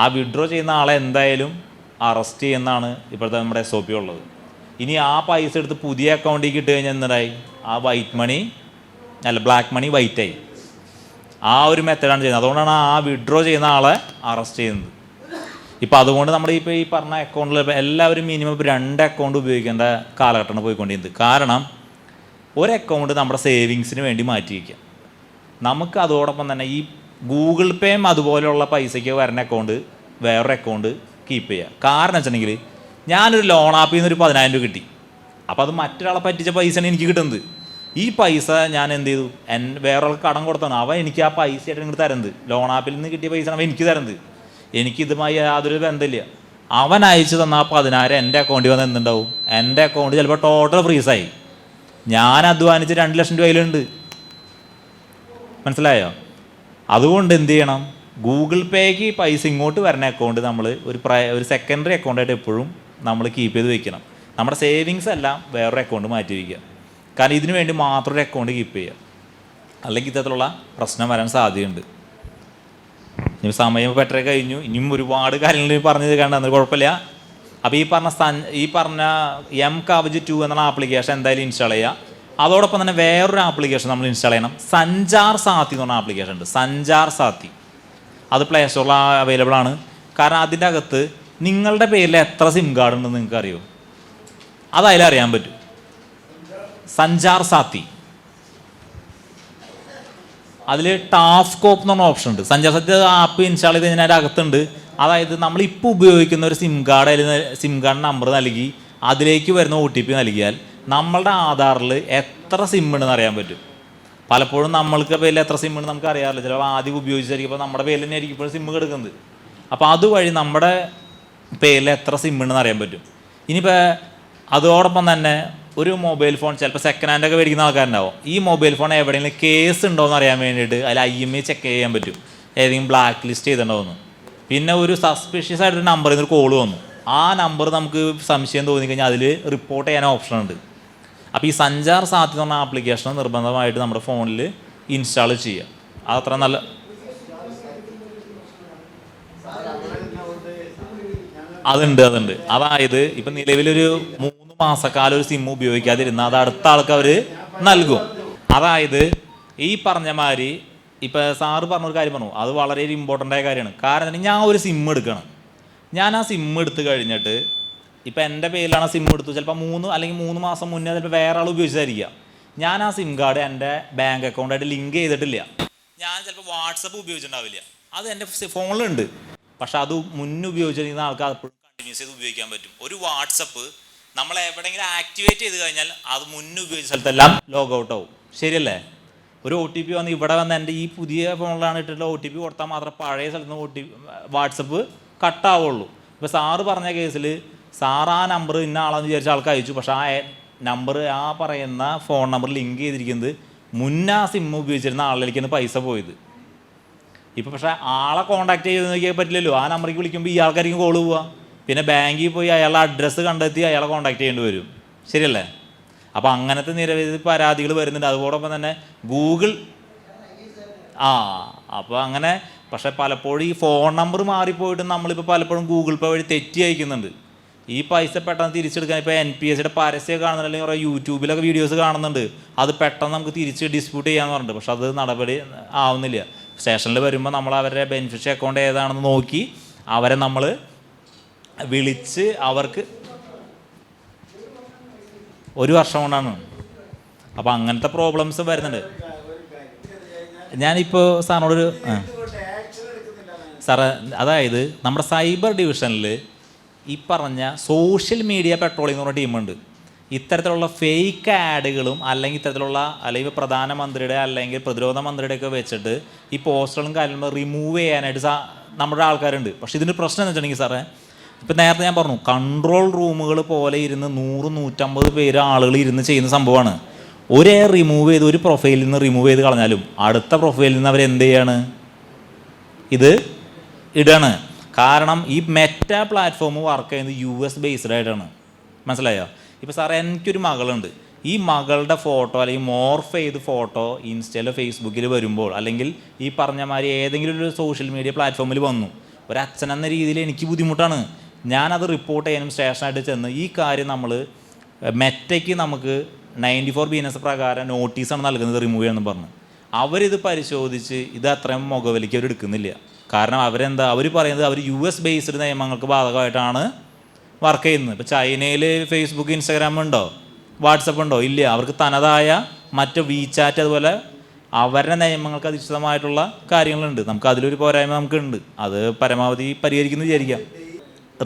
Speaker 2: ആ വിഡ്രോ ചെയ്യുന്ന ആളെ എന്തായാലും അറസ്റ്റ് ചെയ്യുന്നതാണ് ഇപ്പോഴത്തെ നമ്മുടെ SOP ഉള്ളത്. ഇനി ആ പൈസ എടുത്ത് പുതിയ അക്കൗണ്ടിലേക്ക് ഇട്ട് കഴിഞ്ഞാൽ എന്തായി, ആ ബ്ലാക്ക് മണി വൈറ്റായി. ആ ഒരു മെത്തേഡാണ് ചെയ്യുന്നത്. അതുകൊണ്ടാണ് ആ വിഡ്രോ ചെയ്യുന്ന ആളെ അറസ്റ്റ് ചെയ്യുന്നത്. ഇപ്പോൾ അതുകൊണ്ട് നമ്മുടെ ഇപ്പോൾ ഈ പറഞ്ഞ അക്കൗണ്ടിൽ എല്ലാവരും മിനിമം 2 അക്കൗണ്ട് ഉപയോഗിക്കേണ്ട കാലഘട്ടമാണ് പോയിക്കൊണ്ടിരുന്നത്. കാരണം ഒരു അക്കൗണ്ട് നമ്മുടെ സേവിങ്സിന് വേണ്ടി മാറ്റി വയ്ക്കാം. നമുക്ക് അതോടൊപ്പം തന്നെ ഈ ഗൂഗിൾ പേയും അതുപോലെയുള്ള പൈസയ്ക്ക് വരുന്ന അക്കൗണ്ട് വേറൊരു അക്കൗണ്ട് കീപ്പ് ചെയ്യുക. കാരണം വെച്ചിട്ടുണ്ടെങ്കിൽ ഞാനൊരു ലോൺ ആപ്പിൽ നിന്ന് ഒരു 10,000 രൂപ കിട്ടി. അപ്പോൾ അത് മറ്റൊരാളെ പറ്റിച്ച പൈസയാണ് എനിക്ക് കിട്ടുന്നത്. ഈ പൈസ ഞാൻ എന്ത് ചെയ്തു, വേറൊരാൾക്ക് കടം കൊടുത്താണ്. അവൻ എനിക്ക് ആ പൈസയായിട്ട് ഇങ്ങോട്ട് തരുന്നത്, ലോൺ ആപ്പിൽ നിന്ന് കിട്ടിയ പൈസ അവൻ എനിക്ക് തരുന്നത്. എനിക്കിതുമായി യാതൊരു ബന്ധമില്ല. അവൻ അയച്ചു തന്ന ആ 10,000 എൻ്റെ അക്കൗണ്ടിൽ വന്ന് എന്തുണ്ടാവും, എൻ്റെ അക്കൗണ്ട് ചിലപ്പോൾ ടോട്ടൽ ഫ്രീസായി. ഞാൻ അധ്വാനിച്ച് 2 ലക്ഷം രൂപ അതിലുണ്ട്. മനസ്സിലായോ? അതുകൊണ്ട് എന്ത് ചെയ്യണം, ഗൂഗിൾ പേക്ക് പൈസ ഇങ്ങോട്ട് വരുന്ന അക്കൗണ്ട് നമ്മൾ ഒരു സെക്കൻഡറി അക്കൗണ്ടായിട്ട് എപ്പോഴും നമ്മൾ കീപ്പ് ചെയ്ത് വെക്കണം. നമ്മുടെ സേവിങ്സ് എല്ലാം വേറൊരു അക്കൗണ്ട് മാറ്റി വയ്ക്കുക. കാരണം ഇതിനു വേണ്ടി മാത്രം ഒരു അക്കൗണ്ട് കീപ്പ് ചെയ്യുക. അല്ലെങ്കിൽ ഇത്തരത്തിലുള്ള പ്രശ്നം വരാൻ സാധ്യതയുണ്ട്. ഇനി സമയം പെട്ടെന്ന് കഴിഞ്ഞു. ഇനിയും ഒരുപാട് കാര്യങ്ങൾ പറഞ്ഞത് കണ്ടെന്ന് കുഴപ്പമില്ല. അപ്പോൾ ഈ പറഞ്ഞ M-Kavach 2 എന്നുള്ള ആപ്ലിക്കേഷൻ എന്തായാലും ഇൻസ്റ്റാൾ ചെയ്യുക. അതോടൊപ്പം തന്നെ വേറൊരു ആപ്ലിക്കേഷൻ നമ്മൾ ഇൻസ്റ്റാൾ ചെയ്യണം. സഞ്ചാർ സാത്തി എന്ന് പറഞ്ഞ ആപ്ലിക്കേഷൻ ഉണ്ട്. സഞ്ചാർ സാത്തി അത് പ്ലേ സ്റ്റോറിൽ അവൈലബിൾ ആണ്. കാരണം അതിൻ്റെ അകത്ത് നിങ്ങളുടെ പേരിൽ എത്ര സിം കാർഡ് ഉണ്ടെന്ന് നിങ്ങൾക്ക് അറിയോ? അത് അതിലറിയാൻ പറ്റും. സഞ്ചാർ സാത്തി അതിൽ ടാസ്കോപ്പ് എന്ന് പറഞ്ഞ ഓപ്ഷൻ ഉണ്ട്. സഞ്ചാർ സാത്തി ആപ്പ് ഇൻസ്റ്റാൾ ചെയ്ത് കഴിഞ്ഞാൽ അതിൻ്റെ അകത്തുണ്ട്. അതായത് നമ്മളിപ്പോൾ ഉപയോഗിക്കുന്ന ഒരു സിം കാർഡ്, അതിൽ സിം കാർഡ് നമ്പർ നൽകി അതിലേക്ക് വരുന്ന OTP നൽകിയാൽ നമ്മളുടെ ആധാറിൽ എത്ര സിം ഉണ്ടെന്ന് അറിയാൻ പറ്റും. പലപ്പോഴും നമ്മൾക്ക് പേരിൽ എത്ര സിം ഉണ്ട് നമുക്ക് അറിയാറില്ല. ചിലപ്പോൾ ആദ്യം ഉപയോഗിച്ചായിരിക്കും, ഇപ്പോൾ നമ്മുടെ പേരിൽ തന്നെ ആയിരിക്കും ഇപ്പോൾ സിം കിടക്കുന്നത്. അപ്പോൾ അതുവഴി നമ്മുടെ പേരിൽ എത്ര സിം ഉണ്ടെന്ന് അറിയാൻ പറ്റും. ഇനിയിപ്പോൾ അതോടൊപ്പം തന്നെ ഒരു മൊബൈൽ ഫോൺ ചിലപ്പോൾ സെക്കൻഡ് ഹാൻഡൊക്കെ മേടിക്കുന്ന ആൾക്കാരുണ്ടാവും. ഈ മൊബൈൽ ഫോൺ എവിടെയെങ്കിലും കേസ് ഉണ്ടോ എന്ന് അറിയാൻ വേണ്ടിയിട്ട് അതിൽ IMEI ചെക്ക് ചെയ്യാൻ പറ്റും, ഏതെങ്കിലും ബ്ലാക്ക് ലിസ്റ്റ് ചെയ്തിട്ടുണ്ടോയെന്ന്. പിന്നെ ഒരു സസ്പീഷ്യസ് ആയിട്ടൊരു നമ്പറിൽ നിന്ന് ഒരു കോൾ വന്നു, ആ നമ്പർ നമുക്ക് സംശയം തോന്നിക്കഴിഞ്ഞാൽ അതിൽ റിപ്പോർട്ട് ചെയ്യാൻ ഓപ്ഷൻ ഉണ്ട്. അപ്പോൾ ഈ സഞ്ചാർ സാത്തി എന്ന് പറഞ്ഞ ആപ്ലിക്കേഷൻ നിർബന്ധമായിട്ട് നമ്മുടെ ഫോണിൽ ഇൻസ്റ്റാൾ ചെയ്യുക. അതത്ര നല്ല അതുണ്ട്. അതായത് ഇപ്പം നിലവിലൊരു 3 മാസക്കാലം ഒരു സിം ഉപയോഗിക്കാതിരുന്ന അത് അടുത്ത ആൾക്ക് അവർ നൽകും. അതായത് ഈ പറഞ്ഞ മാതിരി ഇപ്പം സാറ് പറഞ്ഞൊരു കാര്യം പറഞ്ഞു, അത് വളരെ ഇമ്പോർട്ടൻ്റ് ആയ കാര്യമാണ്. കാരണം ഞാൻ ഒരു സിം എടുക്കണം. ഞാൻ ആ സിം എടുത്ത് കഴിഞ്ഞിട്ട് ഇപ്പം എൻ്റെ പേരിലാണ് സിം എടുത്തു, ചിലപ്പോൾ 3 അല്ലെങ്കിൽ 3 മാസം മുന്നേ ചിലപ്പോൾ വേറെ ആൾ ഉപയോഗിച്ചായിരിക്കാം. ഞാൻ ആ സിം കാർഡ് എൻ്റെ ബാങ്ക് അക്കൗണ്ടായിട്ട് ലിങ്ക് ചെയ്തിട്ടില്ല. ഞാൻ ചിലപ്പോൾ വാട്സപ്പ് ഉപയോഗിച്ചിട്ടുണ്ടാവില്ല. അത് എൻ്റെ ഫോണിലുണ്ട്. പക്ഷെ അത് മുന്നേ ഉപയോഗിച്ചിരിക്കുന്ന ആൾക്ക് അപ്പോഴും കണ്ടിന്യൂസ് ചെയ്ത് ഉപയോഗിക്കാൻ പറ്റും. ഒരു വാട്സപ്പ് നമ്മൾ എവിടെയെങ്കിലും ആക്ടിവേറ്റ് ചെയ്ത് കഴിഞ്ഞാൽ അത് മുന്നേ ഉപയോഗിച്ച സ്ഥലത്തെല്ലാം ലോഗ് ഔട്ട് ആവും. ശരിയല്ലേ? ഒരു OTP വന്ന് ഇവിടെ വന്ന് എൻ്റെ ഈ പുതിയ ഫോണിലാണ് ഇട്ടിട്ടുള്ള OTP കൊടുത്താൽ മാത്രം പഴയ സ്ഥലത്ത് നിന്ന് വാട്സപ്പ് കട്ടാവുള്ളൂ. ഇപ്പോൾ സാറ് പറഞ്ഞ കേസിൽ സാർ ആ നമ്പർ ഇന്ന ആളാന്ന് വിചാരിച്ച ആൾക്ക് അയച്ചു. പക്ഷേ ആ നമ്പർ, ആ പറയുന്ന ഫോൺ നമ്പർ ലിങ്ക് ചെയ്തിരിക്കുന്നത് മുന്നേ ആ സിം ഉപയോഗിച്ചിരുന്ന ആളിലേക്കാണ് പൈസ പോയത്. ഇപ്പോൾ പക്ഷേ ആളെ കോൺടാക്ട് ചെയ്ത് നോക്കിയാൽ പറ്റില്ലല്ലോ. ആ നമ്പറിലേക്ക് വിളിക്കുമ്പോൾ ഈ ആൾക്കാർക്ക് കോൾ പോവുക. പിന്നെ ബാങ്കിൽ പോയി അയാളുടെ അഡ്രസ്സ് കണ്ടെത്തി അയാളെ കോൺടാക്ട് ചെയ്യേണ്ടി വരും. ശരിയല്ലേ? അപ്പോൾ അങ്ങനത്തെ നിരവധി പരാതികൾ വരുന്നുണ്ട്. അതോടൊപ്പം തന്നെ ഗൂഗിൾ അപ്പോൾ അങ്ങനെ. പക്ഷേ പലപ്പോഴും ഈ ഫോൺ നമ്പർ മാറിപ്പോയിട്ട് നമ്മളിപ്പോൾ പലപ്പോഴും ഗൂഗിൾ പേ വഴി തെറ്റി അയക്കുന്നുണ്ട്. ഈ പൈസ പെട്ടെന്ന് തിരിച്ചെടുക്കാൻ ഇപ്പോൾ NPSയുടെ പരസ്യം കാണുന്നുണ്ട്, അല്ലെങ്കിൽ കുറേ യൂട്യൂബിലൊക്കെ വീഡിയോസ് കാണുന്നുണ്ട്. അത് പെട്ടെന്ന് നമുക്ക് തിരിച്ച് ഡിസ്പ്യൂട്ട് ചെയ്യാമെന്ന് പറഞ്ഞിട്ട്, പക്ഷെ അത് നടപടി ആവുന്നില്ല. സ്റ്റേഷനിൽ വരുമ്പോൾ നമ്മൾ അവരുടെ ബെനിഫിഷ്യറി അക്കൗണ്ട് ഏതാണെന്ന് നോക്കി അവരെ നമ്മൾ വിളിച്ച് അവർക്ക് 1 വർഷം കൊണ്ടാണ്. അപ്പോൾ അങ്ങനത്തെ പ്രോബ്ലംസ് വരുന്നുണ്ട്. ഞാനിപ്പോൾ സാറിനോടൊരു സാറ്, അതായത് നമ്മുടെ സൈബർ ഡിവിഷനിൽ ഈ പറഞ്ഞ സോഷ്യൽ മീഡിയ പെട്രോളിംഗ് എന്ന് പറഞ്ഞ ടീമുണ്ട്. ഇത്തരത്തിലുള്ള ഫേക്ക് ആഡുകളും അല്ലെങ്കിൽ പ്രധാനമന്ത്രിയുടെ അല്ലെങ്കിൽ പ്രതിരോധ മന്ത്രിയുടെയൊക്കെ വെച്ചിട്ട് ഈ പോസ്റ്ററുകളും കാര്യങ്ങളും റിമൂവ് ചെയ്യാനായിട്ട് നമ്മുടെ ആൾക്കാരുണ്ട്. പക്ഷേ ഇതിൻ്റെ പ്രശ്നം എന്ന് വെച്ചിട്ടുണ്ടെങ്കിൽ സാറേ, ഇപ്പം നേരത്തെ ഞാൻ പറഞ്ഞു, കൺട്രോൾ റൂമുകൾ പോലെ ഇരുന്ന് 100-150 പേര് ആളുകൾ ഇരുന്ന് ചെയ്യുന്ന സംഭവമാണ്. റിമൂവ് ചെയ്ത് ഒരു പ്രൊഫൈലിൽ നിന്ന് റിമൂവ് ചെയ്ത് കളഞ്ഞാലും അടുത്ത പ്രൊഫൈലിൽ നിന്ന് അവരെന്ത് ചെയ്യാണ്, ഇത് ഇടാണ്. കാരണം ഈ മെറ്റ പ്ലാറ്റ്ഫോം വർക്ക് ചെയ്യുന്നത് US ബേസ്ഡ് ആയിട്ടാണ്. മനസ്സിലായോ? ഇപ്പോൾ സാറേ, എനിക്കൊരു മകളുണ്ട്. ഈ മകളുടെ ഫോട്ടോ അല്ലെങ്കിൽ മോർഫ് ചെയ്ത് ഫോട്ടോ ഇൻസ്റ്റയിലോ ഫേസ്ബുക്കിൽ വരുമ്പോൾ, അല്ലെങ്കിൽ ഈ പറഞ്ഞ മാതിരി ഏതെങ്കിലും ഒരു സോഷ്യൽ മീഡിയ പ്ലാറ്റ്ഫോമിൽ വന്നു, ഒരു അച്ഛൻ എന്ന രീതിയിൽ എനിക്ക് ബുദ്ധിമുട്ടാണ്. ഞാനത് റിപ്പോർട്ട് ചെയ്യാനും സ്റ്റേഷനായിട്ട് ചെന്ന് ഈ കാര്യം നമ്മൾ മെറ്റയ്ക്ക് നമുക്ക് 94 BNS പ്രകാരം നോട്ടീസാണ് നൽകുന്നത് റിമൂവ് ചെയ്യണമെന്ന് പറഞ്ഞു. അവരിത് പരിശോധിച്ച് ഇത് അത്രയും മുഖവിലേക്ക് അവർ എടുക്കുന്നില്ല. കാരണം അവർ പറയുന്നത് അവർ US ബേസ്ഡ് നിയമങ്ങൾക്ക് ബാധകമായിട്ടാണ് വർക്ക് ചെയ്യുന്നത്. ഇപ്പോൾ ചൈനയിൽ ഫേസ്ബുക്ക്, ഇൻസ്റ്റാഗ്രാം ഉണ്ടോ, വാട്സപ്പ് ഉണ്ടോ? ഇല്ല. അവർക്ക് തനതായ മറ്റ് വീചാറ്റ് അതുപോലെ അവരുടെ നിയമങ്ങൾക്ക് അധിഷ്ഠിതമായിട്ടുള്ള കാര്യങ്ങളുണ്ട്. നമുക്ക് അതിലൊരു പോരായ്മ നമുക്കുണ്ട്, അത് പരമാവധി പരിഹരിക്കുന്നു വിചാരിക്കാം.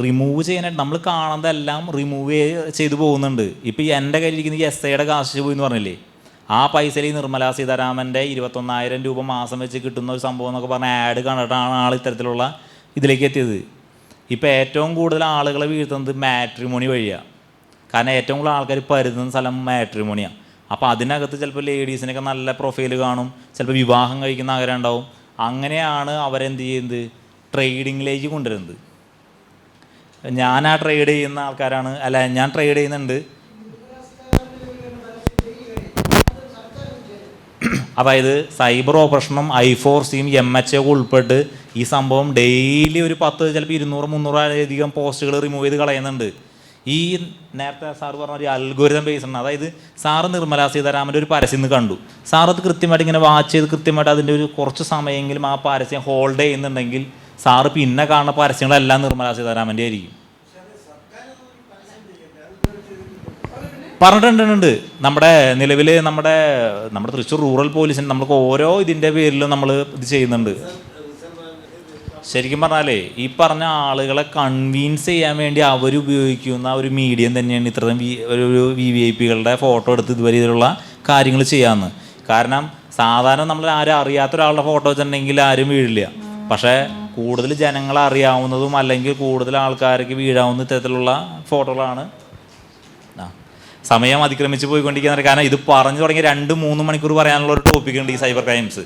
Speaker 2: റിമൂവ് ചെയ്യാനായിട്ട് നമ്മൾ കാണുന്നതെല്ലാം റിമൂവ് ചെയ്തു പോകുന്നുണ്ട്. ഇപ്പോൾ എൻ്റെ കയ്യിലിരിക്കുന്ന ഈ SIയുടെ കാശ് പോയി എന്ന് പറഞ്ഞില്ലേ, ആ പൈസയിൽ ഈ നിർമ്മലാ സീതാരാമൻ്റെ 21,000 രൂപ മാസം വെച്ച് കിട്ടുന്ന ഒരു സംഭവം എന്നൊക്കെ പറഞ്ഞ ആഡ് കണ്ടിട്ടാണ് ആൾ ഇത്തരത്തിലുള്ള ഇതിലേക്ക് എത്തിയത്. ഇപ്പോൾ ഏറ്റവും കൂടുതൽ ആളുകളെ വീഴ്ത്തുന്നത് മാട്രിമോണി വഴിയാണ്. കാരണം ഏറ്റവും കൂടുതൽ ആൾക്കാർ പരുതുന്ന സ്ഥലം മാട്രിമോണിയാണ്. അപ്പോൾ അതിനകത്ത് ചിലപ്പോൾ ലേഡീസിനൊക്കെ നല്ല പ്രൊഫൈൽ കാണും, ചിലപ്പോൾ വിവാഹം കഴിക്കുന്ന ആഗ്രഹം ഉണ്ടാവും. അങ്ങനെയാണ് അവരെന്ത് ചെയ്യുന്നത്, ട്രേഡിങ്ങിലേക്ക് കൊണ്ടുവരുന്നത്. ഞാൻ ആ ട്രേഡ് ചെയ്യുന്ന ആൾക്കാരാണ്, അല്ല ഞാൻ ട്രേഡ് ചെയ്യുന്നുണ്ട്. അതായത് സൈബർ ഓപ്പറേഷനും I4Cയും MHA ഒക്കെ ഉൾപ്പെട്ട് ഈ സംഭവം ഡെയിലി ഒരു 10 ചിലപ്പോൾ 200-300 അധികം പോസ്റ്റുകൾ റിമൂവ് ചെയ്ത് കളയുന്നുണ്ട്. ഈ നേരത്തെ സാറ് പറഞ്ഞ ഒരു അൽഗോരിതം ബേസ് ആണ്. അതായത് സാറ് നിർമ്മലാ സീതാരാമൻ്റെ ഒരു പരസ്യം ഇന്ന് കണ്ടു, സാർ അത് കൃത്യമായിട്ട് ഇങ്ങനെ വാച്ച് ചെയ്ത് കൃത്യമായിട്ട് അതിൻ്റെ ഒരു കുറച്ച് സമയമെങ്കിലും ആ പരസ്യം ഹോൾഡ് ചെയ്യുന്നുണ്ടെങ്കിൽ സാറ് പിന്നെ കാണുന്ന പരസ്യങ്ങളെല്ലാം നിർമ്മലാ സീതാരാമൻ്റെ ആയിരിക്കും. പറഞ്ഞിട്ടുണ്ട്. നമ്മുടെ നിലവിൽ നമ്മുടെ തൃശ്ശൂർ റൂറൽ പോലീസിന് നമ്മൾക്ക് ഓരോ ഇതിൻ്റെ പേരിലും നമ്മൾ ഇത് ചെയ്യുന്നുണ്ട്. ശരിക്കും പറഞ്ഞാലേ ഈ പറഞ്ഞ ആളുകളെ കൺവീൻസ് ചെയ്യാൻ വേണ്ടി അവരുപയോഗിക്കുന്ന ഒരു മീഡിയം തന്നെയാണ് ഇത്രയും ഒരു VVIPകളുടെ ഫോട്ടോ എടുത്ത് ഇതുവരെ ഇതിലുള്ള കാര്യങ്ങൾ ചെയ്യാമെന്ന്. കാരണം സാധാരണ നമ്മൾ ആരും അറിയാത്ത ഒരാളുടെ ഫോട്ടോ വെച്ചിട്ടുണ്ടെങ്കിൽ ആരും വീഴില്ല. പക്ഷേ കൂടുതൽ ജനങ്ങളെ അറിയാവുന്നതും അല്ലെങ്കിൽ കൂടുതൽ ആൾക്കാർക്ക് വീഴാവുന്ന ഇത്തരത്തിലുള്ള ഫോട്ടോകളാണ്. സമയം അതിക്രമിച്ച് പോയിക്കൊണ്ടിരിക്കുന്നത്. കാരണം ഇത് പറഞ്ഞു തുടങ്ങി 2-3 മണിക്കൂർ പറയാനുള്ള ഒരു ടോപ്പിക്കുണ്ട് ഈ സൈബർ ക്രൈംസ്.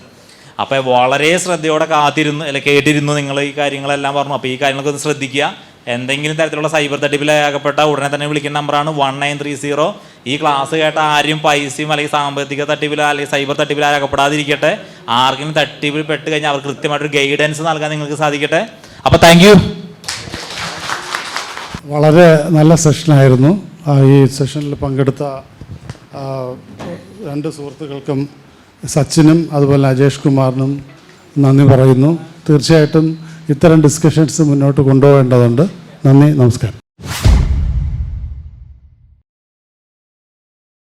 Speaker 2: അപ്പോൾ വളരെ ശ്രദ്ധയോടെ കേട്ടിരുന്നു നിങ്ങൾ ഈ കാര്യങ്ങളെല്ലാം പറഞ്ഞു. അപ്പോൾ ഈ കാര്യങ്ങളൊക്കെ ഒന്ന് ശ്രദ്ധിക്കുക. എന്തെങ്കിലും തരത്തിലുള്ള സൈബർ തട്ടിപ്പിലാകപ്പെട്ട ഉടനെ തന്നെ വിളിക്കുന്ന നമ്പറാണ് 1930. ഈ ക്ലാസ് കേട്ട ആരും പൈസയും അല്ലെങ്കിൽ സാമ്പത്തിക തട്ടിപ്പിലോ അല്ലെങ്കിൽ സൈബർ തട്ടിപ്പിലാകപ്പെടാതിരിക്കട്ടെ. ആർക്കും തട്ടിപ്പിൽ പെട്ട് കഴിഞ്ഞാൽ അവർക്ക് കൃത്യമായിട്ടൊരു ഗൈഡൻസ് നൽകാൻ നിങ്ങൾക്ക് സാധിക്കട്ടെ. അപ്പോൾ താങ്ക് യു.
Speaker 1: വളരെ നല്ല സെഷനായിരുന്നു. ഈ സെഷനിൽ പങ്കെടുത്ത 2 സുഹൃത്തുക്കൾക്കും സച്ചിനും അതുപോലെ അജേഷ് കുമാറിനും നന്ദി പറയുന്നു. തീർച്ചയായിട്ടും ഇത്തരം ഡിസ്കഷൻസ് മുന്നോട്ട് കൊണ്ടുപോകേണ്ടതുണ്ട്. നന്ദി, നമസ്കാരം.